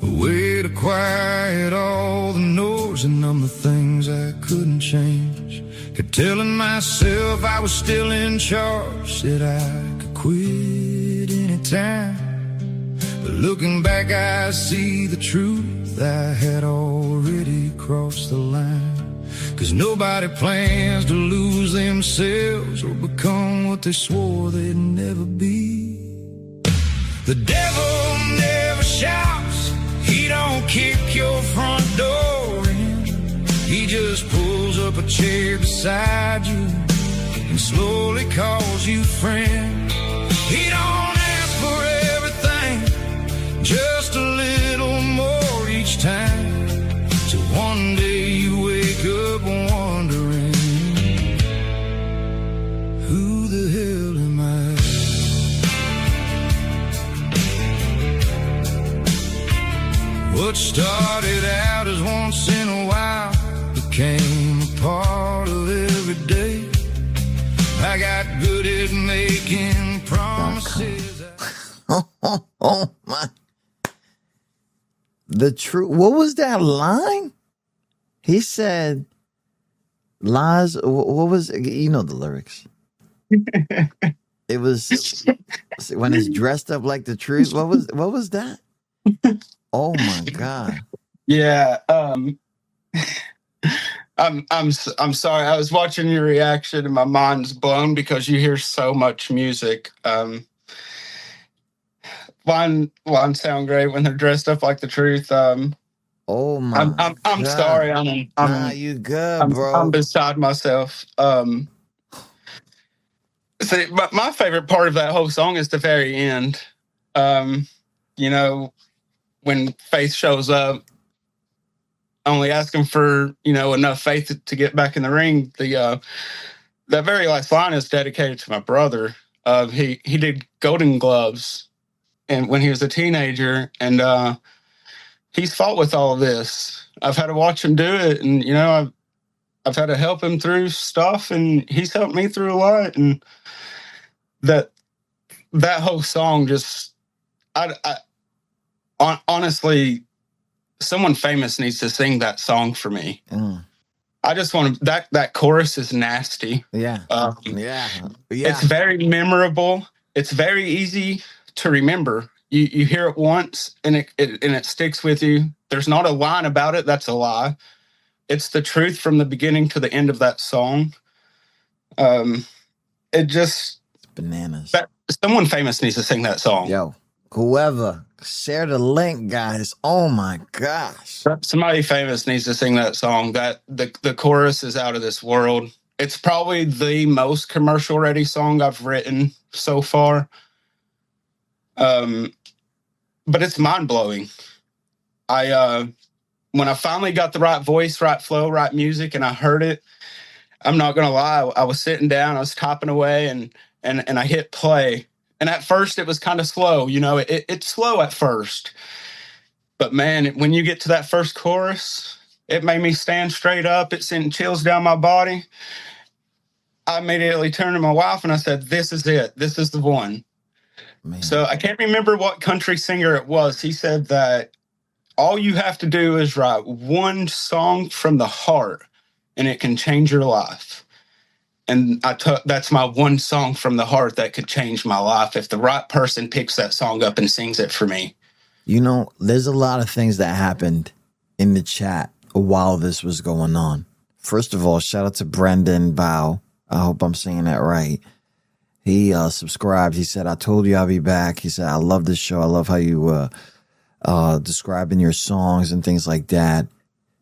A way to quiet all the noise and numb the things I couldn't change. Kept telling myself I was still in charge, said I could quit anytime. But looking back I see the truth, I had already crossed the line. 'Cause nobody plans to lose themselves or become what they swore they'd never be. The devil never shouts, he don't kick your front door in. He just pulls up a chair beside you and slowly calls you friend. He don't ask for everything, just a little more each time. Till one day you wake up wondering, who the hell am I? What started out as once in a while became a part of every day. I got good at making promises. Oh my. The truth. What was that line? He said, lies. What was, you know the lyrics. It was when it's dressed up like the truth. What was that? Oh my God. Yeah. I'm sorry. I was watching your reaction and my mind's blown because you hear so much music. Lines sound great when they're dressed up like the truth. Oh my! I'm God. Sorry. Nah, you good, bro. I'm beside myself. See, my favorite part of that whole song is the very end. You know, when Faith shows up, only asking for, you know, enough faith to get back in the ring. That very last line is dedicated to my brother. He did Golden Gloves, and when he was a teenager, and he's fought with all of this. I've had to watch him do it, and you know, I've had to help him through stuff, and he's helped me through a lot. And that whole song just, honestly, someone famous needs to sing that song for me. I just want to, that chorus is nasty. Yeah. Yeah. It's very memorable. It's very easy to remember. You hear it once and it sticks with you. There's not a line about it that's a lie. It's the truth from the beginning to the end of that song. It's bananas. Someone famous needs to sing that song. Yo, whoever, share the link, guys. Oh my gosh. Somebody famous needs to sing that song. That the chorus is out of this world. It's probably the most commercial ready song I've written so far. But it's mind blowing. When I finally got the right voice, right flow, right music, and I heard it, I'm not gonna lie, I was sitting down, I was typing away, and I hit play. And at first it was kind of slow, you know, it's slow at first. But man, when you get to that first chorus, it made me stand straight up. It sent chills down my body. I immediately turned to my wife and I said, this is it. This is the one. Man. So I can't remember what country singer it was. He said that all you have to do is write one song from the heart and it can change your life. And that's my one song from the heart that could change my life if the right person picks that song up and sings it for me. You know, there's a lot of things that happened in the chat while this was going on. First of all, shout out to Brendan Bow. I hope I'm saying that right. He subscribed. He said, I told you I'll be back. He said, I love this show. I love how you describing your songs and things like that.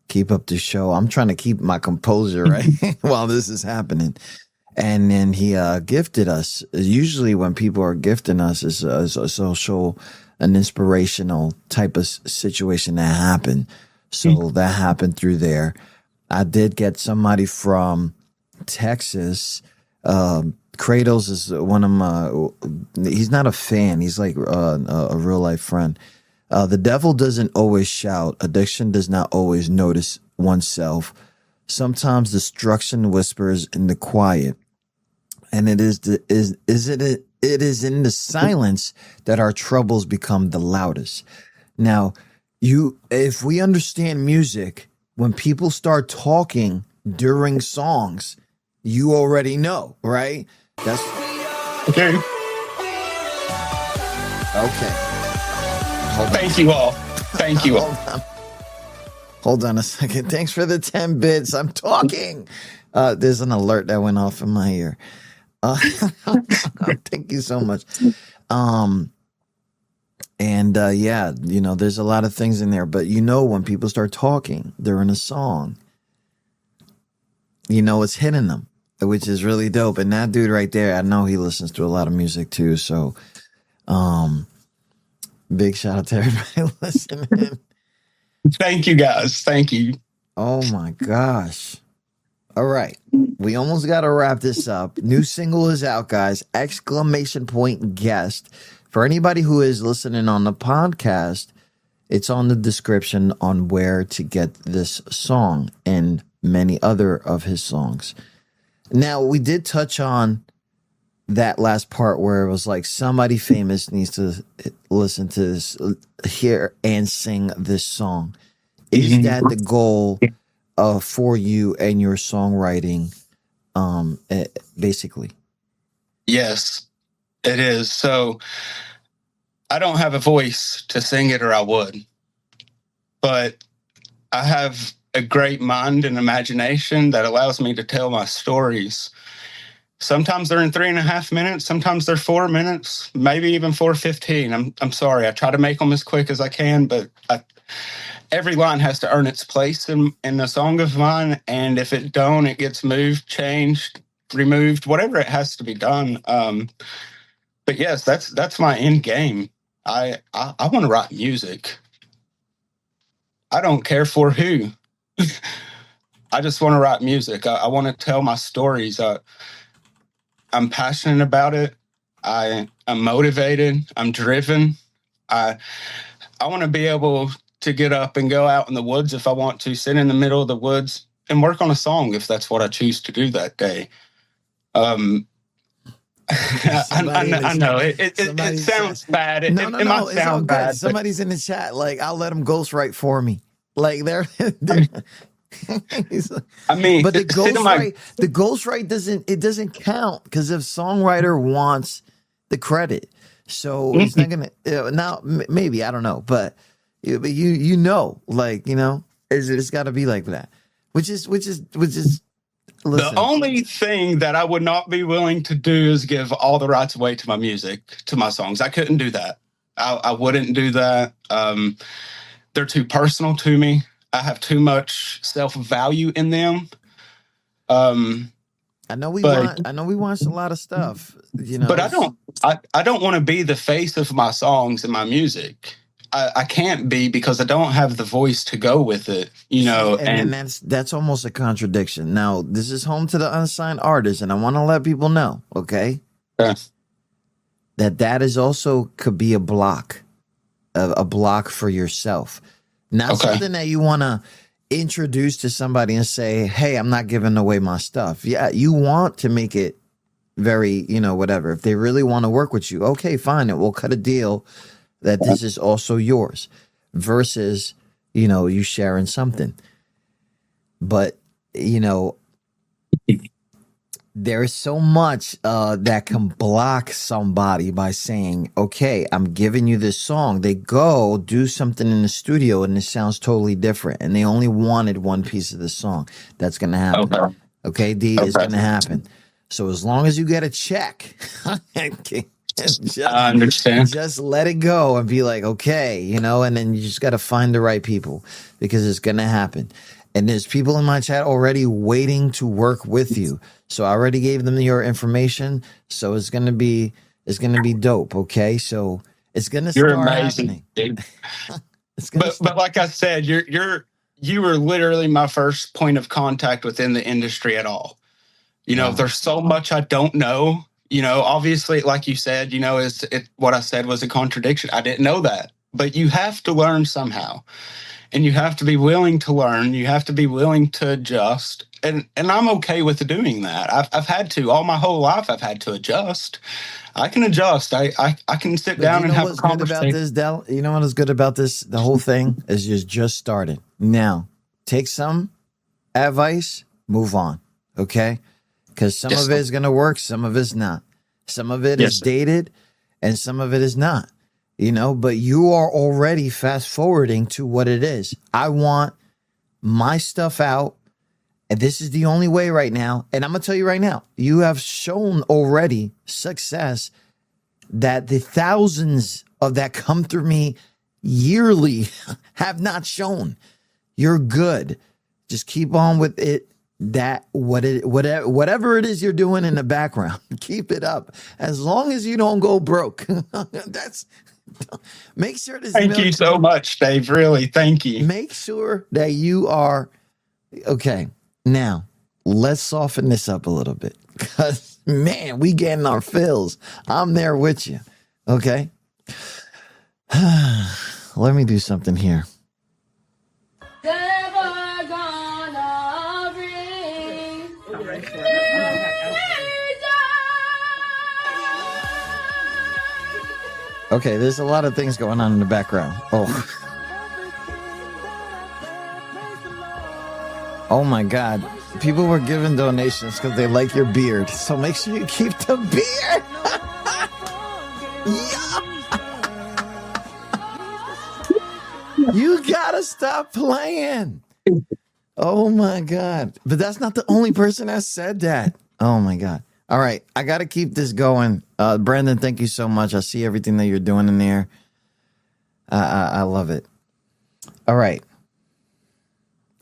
Keep up the show. I'm trying to keep my composure, right, while this is happening. And then he gifted us. Usually when people are gifting us is a social, an inspirational type of situation that happened. So that happened through there. I did get somebody from Texas. Kratos is one of my, he's not a fan. He's like a real life friend. The devil doesn't always shout. Addiction does not always notice oneself. Sometimes destruction whispers in the quiet. And it is in the silence that our troubles become the loudest. Now, if we understand music, when people start talking during songs, you already know, right? That's Okay. okay. Thank you all. Thank you all. Hold on a second. Thanks for the 10 bits. I'm talking. There's an alert that went off in my ear. Thank you so much. Yeah, you know, there's a lot of things in there, but you know, when people start talking during a song, you know, it's hitting them, which is really dope. And that dude right there, I know he listens to a lot of music too. So, big shout out to everybody listening. Thank you guys. Thank you. Oh my gosh. All right. We almost got to wrap this up. New single is out, guys. ! Guest. For anybody who is listening on the podcast, it's on the description on where to get this song and many other of his songs. Now, we did touch on that last part where it was like somebody famous needs to listen to this, hear and sing this song. Is that the goal for you and your songwriting, basically? Yes, it is. So I don't have a voice to sing it, or I would, but I have a great mind and imagination that allows me to tell my stories. Sometimes they're in 3.5 minutes. Sometimes they're 4 minutes, maybe even 4:15. I'm sorry. I try to make them as quick as I can, but every line has to earn its place in a song of mine. And if it don't, it gets moved, changed, removed, whatever it has to be done. But yes, that's my end game. I want to write music. I don't care for who. I just want to write music. I want to tell my stories. I'm passionate about it. I'm motivated. I'm driven. I want to be able to get up and go out in the woods if I want to, sit in the middle of the woods and work on a song if that's what I choose to do that day. I know it sounds bad. It might sound bad. Somebody's in the chat like, I'll let them ghostwrite for me. Like they're I mean, but the ghostwrite doesn't count, because if songwriter wants the credit, so it's not gonna now. Maybe I don't know, but you know, like, you know, it's got to be like that, which is. Listen. The only thing that I would not be willing to do is give all the rights away to my music, to my songs. I couldn't do that. I wouldn't do that. They're too personal to me. I have too much self-value in them. I know we want a lot of stuff, you know. But I don't want to be the face of my songs and my music. I can't be, because I don't have the voice to go with it, you know. And that's almost a contradiction. Now, this is home to the unsigned artist, and I want to let people know, okay? That is also could be a block for yourself. Not something that you want to introduce to somebody and say, hey, I'm not giving away my stuff. Yeah, you want to make it very, you know, whatever. If they really want to work with you, okay, fine. We'll cut a deal that this is also yours, versus, you know, you sharing something. But, you know, There is so much that can block somebody by saying, okay, I'm giving you this song. They go do something in the studio and it sounds totally different. And they only wanted one piece of the song. That's going to happen. Okay, D, it's going to happen. So as long as you get a check, I understand. Just let it go and be like, okay, you know, and then you just got to find the right people because it's going to happen. And there's people in my chat already waiting to work with you. So I already gave them your information. So it's gonna be dope. Okay, so it's gonna start amazing, happening. but like I said, you were literally my first point of contact within the industry at all. You know, there's so much I don't know. You know, obviously, like you said, you know, what I said was a contradiction. I didn't know that, but you have to learn somehow. And you have to be willing to learn. You have to be willing to adjust. And I'm okay with doing that. I've had to. All my whole life, I've had to adjust. I can adjust. I can sit down and have a conversation. Good about this, Del? You know what is good about this? The whole thing is just started. Now, take some advice, move on, okay? Because some of it is going to work, some of it's not. Some of it is dated, and some of it is not. You know, but you are already fast forwarding to what it is. I want my stuff out, and this is the only way right now. And I'm going to tell you right now, you have shown already success that the thousands of that come through me yearly have not shown. You're good. Just keep on with it. Whatever it is you're doing in the background, keep it up. As long as you don't go broke. Make sure this. Thank you so much, Dave. Really, thank you. Make sure that you are okay. Now, let's soften this up a little bit because, man, we getting our fills. I'm there with you. Okay. Let me do something here. Okay, there's a lot of things going on in the background. Oh my God. People were giving donations because they like your beard. So make sure you keep the beard. You gotta stop playing. Oh my God. But that's not the only person that said that. Oh my God. All right, I got to keep this going. Brandon, thank you so much. I see everything that you're doing in there. I love it. All right,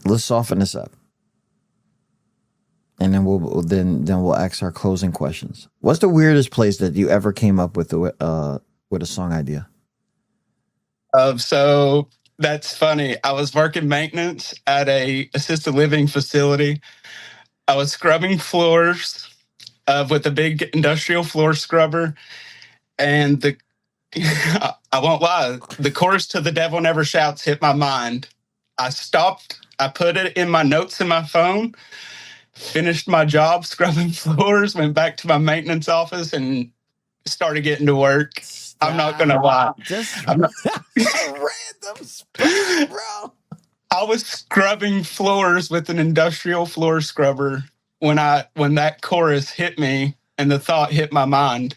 let's soften this up, and then we'll ask our closing questions. What's the weirdest place that you ever came up with a song idea? So that's funny. I was working maintenance at a assisted living facility. I was scrubbing floors with a big industrial floor scrubber, and I won't lie, the chorus to "The Devil Never Shouts" hit my mind. I stopped, I put it in my notes in my phone, finished my job scrubbing floors, went back to my maintenance office, and started getting to work. I'm not gonna lie. Just random space, bro. I was scrubbing floors with an industrial floor scrubber when that chorus hit me and the thought hit my mind.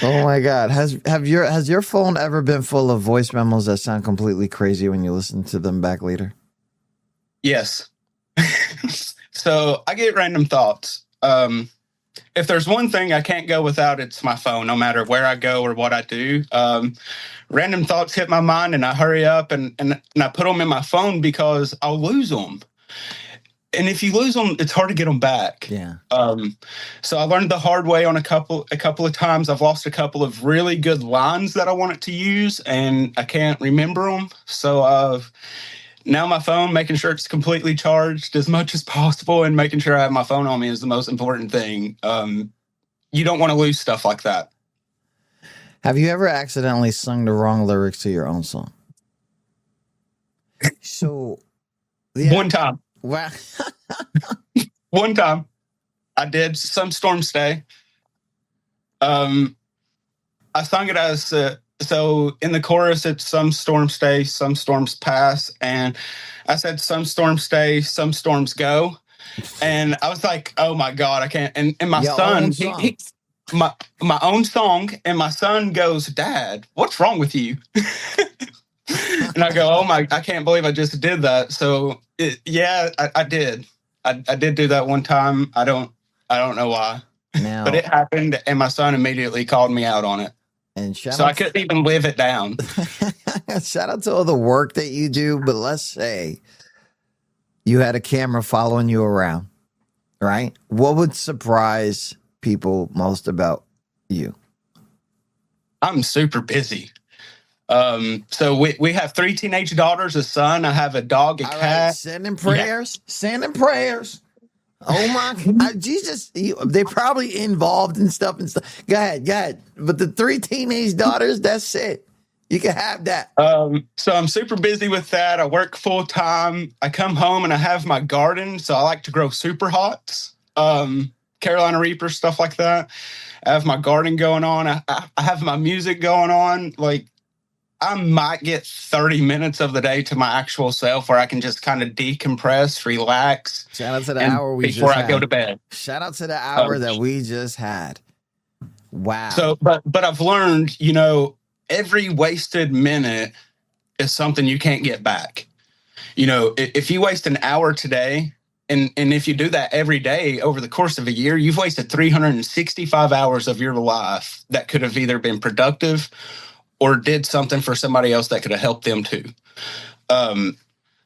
Oh my God. Has your phone ever been full of voice memos that sound completely crazy when you listen to them back later? Yes. So I get random thoughts. If there's one thing I can't go without, it's my phone, no matter where I go or what I do. Random thoughts hit my mind and I hurry up and I put them in my phone because I'll lose them. And if you lose them, it's hard to get them back. Yeah. So I learned the hard way on a couple of times. I've lost a couple of really good lines that I wanted to use and I can't remember them. So now my phone, making sure it's completely charged as much as possible and making sure I have my phone on me is the most important thing. You don't want to lose stuff like that. Have you ever accidentally sung the wrong lyrics to your own song? So, yeah. One time. Wow. One time. I did Some Storm Stay. I sung it as So in the chorus, it's some storms stay, some storms pass. And I said, some storms stay, some storms go. And I was like, oh my God, I can't. And my Your son, own song. my own song, and my son goes, Dad, what's wrong with you? And I go, oh my, I can't believe I just did that. So I did. I did do that one time. I don't know why, Now, but it happened, and my son immediately called me out on it. and So I couldn't even live it down. shout out to all the work that you do, but let's say you had a camera following you around, right? What would surprise people most about you? I'm super busy. So we have 3 teenage daughters, a son. I have a dog, a All cat. right, sending prayers, sending prayers. Oh my God, Jesus! They probably involved in stuff and stuff. Go ahead. But the 3 teenage daughters, that's it. You can have that. So I'm super busy with that. I work full time. I come home and I have my garden. So I like to grow super hots, Carolina Reaper, stuff like that. I have my garden going on. I have my music going on. Like, I might get 30 minutes of the day to my actual self where I can just kind of decompress, relax. Shout out to the hour we before just I had. go to bed. Shout out to the hour that we just had. Wow. So, but I've learned, every wasted minute is something you can't get back. If you waste an hour today, and if you do that every day over the course of a year, you've wasted 365 hours of your life that could have either been productive or did something for somebody else that could have helped them too.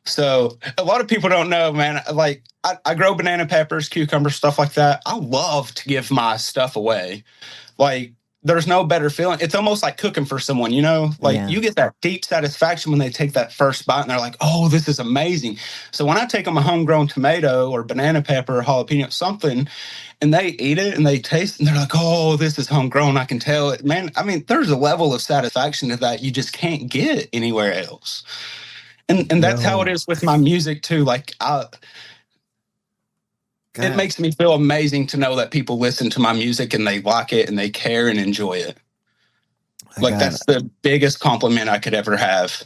So a lot of people don't know, man. Like, I grow banana peppers, cucumbers, stuff like that. I love to give my stuff away. Like, there's no better feeling. It's almost like cooking for someone, you get that deep satisfaction when they take that first bite and they're like, oh, this is amazing. So when I take them a homegrown tomato or banana pepper or jalapeno, something, and they eat it and they taste it and they're like, oh, this is homegrown. I can tell it, man. I mean, there's a level of satisfaction to that you just can't get anywhere else. And that's how it is with my music too. Like, it makes me feel amazing to know that people listen to my music and they like it and they care and enjoy it. That's the biggest compliment I could ever have.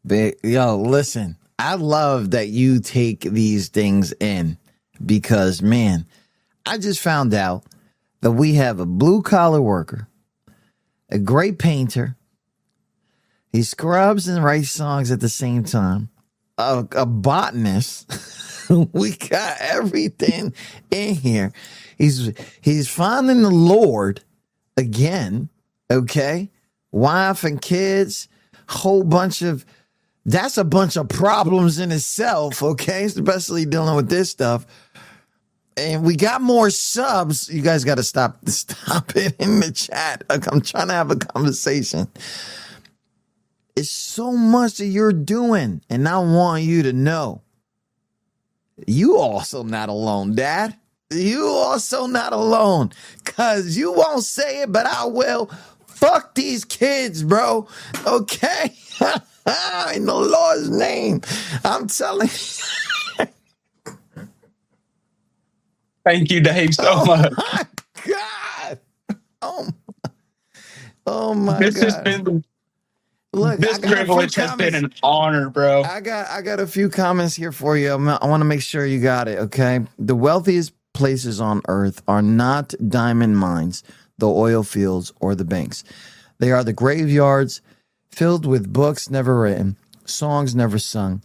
Listen, I love that you take these things in because, man, I just found out that we have a blue collar worker, a great painter. He scrubs and writes songs at the same time, a botanist. We got everything in here. He's finding the Lord again. Okay. Wife and kids, that's a bunch of problems in itself. Okay. Especially dealing with this stuff. And we got more subs. You guys got to stop it in the chat. I'm trying to have a conversation. It's so much that you're doing. And I want you to know. You also not alone, Dad. You also not alone. Because you won't say it, but I will. Fuck these kids, bro. Okay? In the Lord's name. I'm telling you. Thank you, Dave, so much. My God. Oh my God. This has been... Look, this privilege has been an honor, bro. I got a few comments here for you. I want to make sure you got it, okay? The wealthiest places on earth are not diamond mines, the oil fields, or the banks. They are the graveyards filled with books never written, songs never sung,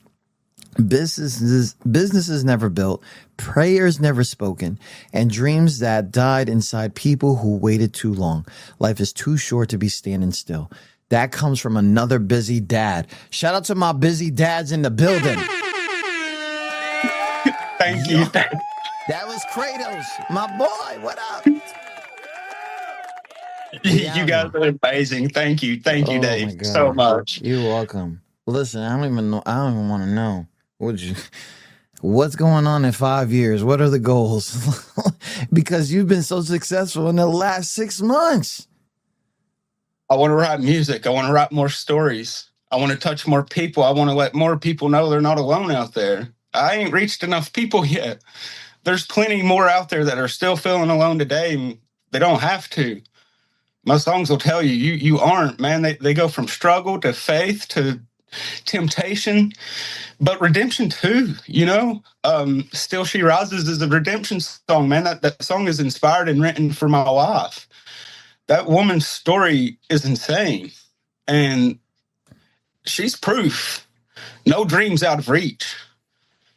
businesses never built, prayers never spoken, and dreams that died inside people who waited too long. Life is too short to be standing still. That comes from another busy dad. Shout out to my busy dads in the building. Thank you. That was Kratos. My boy, what up? You guys are amazing. Thank you. Thank you, Dave, so much. You're welcome. Listen, I don't even want to know. What's going on in 5 years? What are the goals? Because you've been so successful in the last 6 months. I want to write music. I want to write more stories. I want to touch more people. I want to let more people know they're not alone out there. I ain't reached enough people yet. There's plenty more out there that are still feeling alone today, and they don't have to. My songs will tell you, you aren't, man. They go from struggle to faith to temptation, but redemption too, you know. Still She Rises is a redemption song, man. That song is inspired and written for my wife. That woman's story is insane, and she's proof. No dreams out of reach.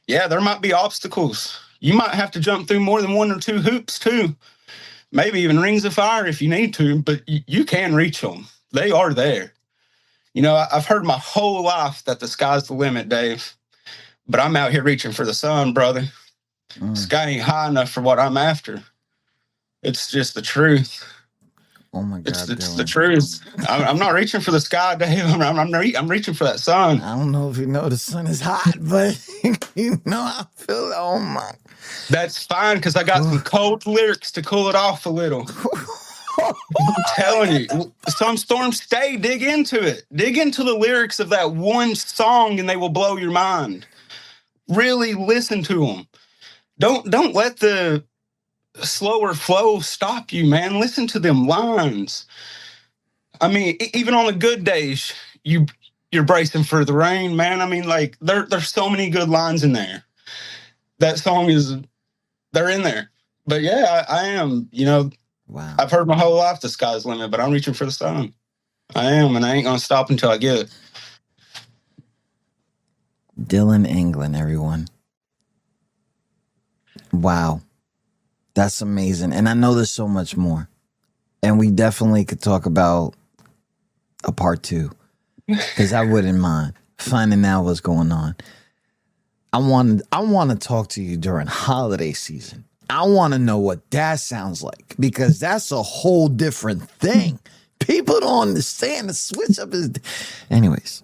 Yeah, there might be obstacles. You might have to jump through more than one or two hoops too. Maybe even rings of fire if you need to, but you can reach them. They are there. You know, I've heard my whole life that the sky's the limit, Dave. But I'm out here reaching for the sun, brother. Sky ain't high enough for what I'm after. It's just the truth. Oh my God, it's the truth. I'm not reaching for the sky, Dave. I'm reaching for that sun. I don't know if you know the sun is hot, but you know I feel it. Oh my. That's fine, because I got some cold lyrics to cool it off a little. I'm telling you, some storms stay. Dig into it. Dig into the lyrics of that one song, and they will blow your mind. Really listen to them. Don't let the slower flow stop you, man. Listen to them lines. I mean, even on the good days, you're bracing for the rain, man. I mean, like there's so many good lines in there. That song they're in there. But yeah, I am, you know. Wow. I've heard my whole life the sky's the limit, but I'm reaching for the sun. I am, and I ain't gonna stop until I get it. Dylan England, everyone. Wow. That's amazing. And I know there's so much more. And we definitely could talk about a part 2. Because I wouldn't mind finding out what's going on. I want to talk to you during holiday season. I want to know what that sounds like, because that's a whole different thing. People don't understand the switch up is. Anyways,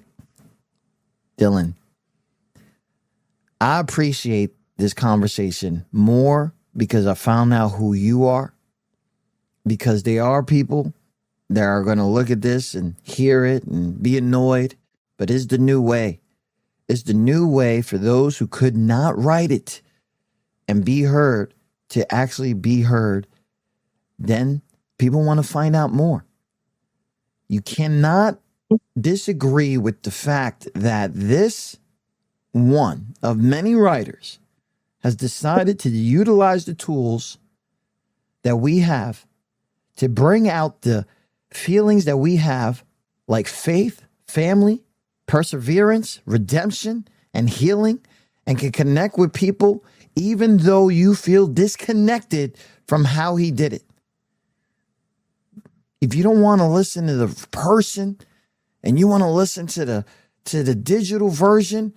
Dylan, I appreciate this conversation more because I found out who you are, because there are people that are going to look at this and hear it and be annoyed, but it's the new way. It's the new way for those who could not write it and be heard to actually be heard. Then people want to find out more. You cannot disagree with the fact that this one of many writers has decided to utilize the tools that we have to bring out the feelings that we have, like faith, family, perseverance, redemption, and healing, and can connect with people even though you feel disconnected from how he did it. If you don't want to listen to the person and you want to listen to the digital version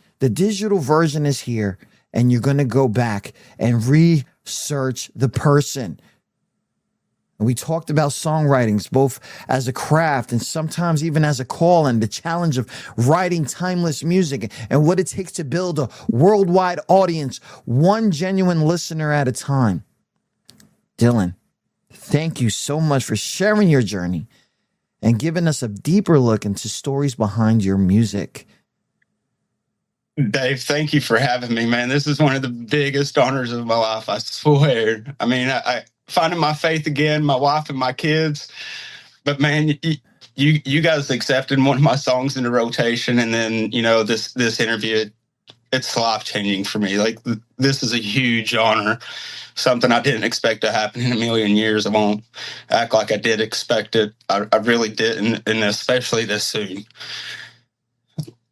is here, and you're going to go back and research the person. And we talked about songwriting, both as a craft and sometimes even as a call, and the challenge of writing timeless music and what it takes to build a worldwide audience, one genuine listener at a time. Dylan, thank you so much for sharing your journey and giving us a deeper look into stories behind your music. Dave, thank you for having me, man. This is one of the biggest honors of my life, I swear. I mean, I finding my faith again, my wife and my kids. But man, you guys accepted one of my songs into rotation, and then, you know, this interview, it's life-changing for me. Like, this is a huge honor, something I didn't expect to happen in a million years. I won't act like I did expect it. I really didn't, and especially this soon.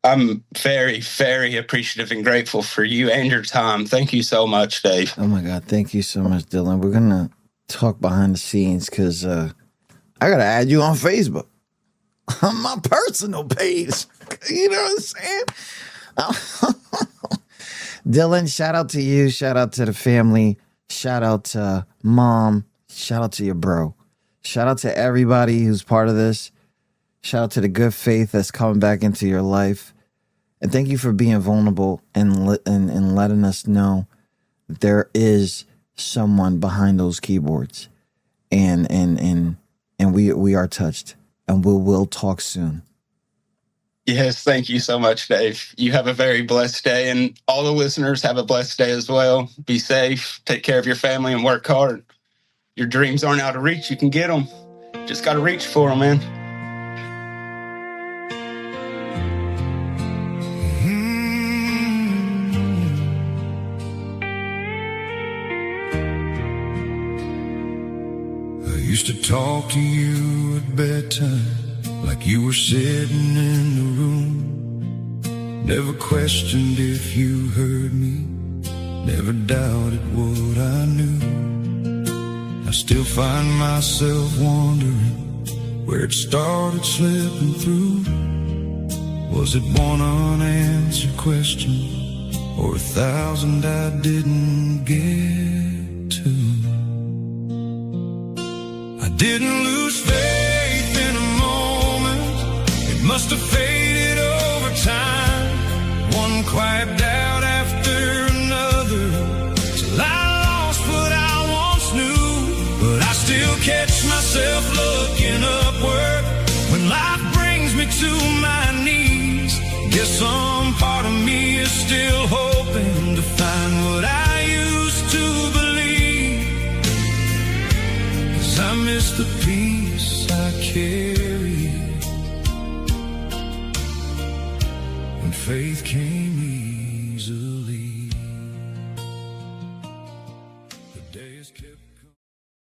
I'm very, very appreciative and grateful for you and your time. Thank you so much, Dave. Oh my God, thank you so much, Dylan. We're going to talk behind the scenes because I got to add you on Facebook. On my personal page. You know what I'm saying? Dylan, shout out to you. Shout out to the family. Shout out to mom. Shout out to your bro. Shout out to everybody who's part of this. Shout out to the good faith that's coming back into your life. And thank you for being vulnerable and letting us know that there is someone behind those keyboards. And we are touched. And we'll talk soon. Yes, thank you so much, Dave. You have a very blessed day, and all the listeners have a blessed day as well. Be safe, take care of your family, and work hard. Your dreams aren't out of reach. You can get them. just got to reach for them, man. I used to talk to you at bedtime like you were sitting in the room. Never questioned if you heard me, never doubted what I knew. I still find myself wondering where it started slipping through. Was it one unanswered question or 1,000 I didn't get to? I didn't lose faith in a moment, it must have faded over time. One quiet doubt after another, till I lost what I once knew. But I still catch myself looking upward when life brings me to my knees. Guess some part of me is still hoping to find what I used to believe. 'Cause I miss the peace I carried when faith came easy.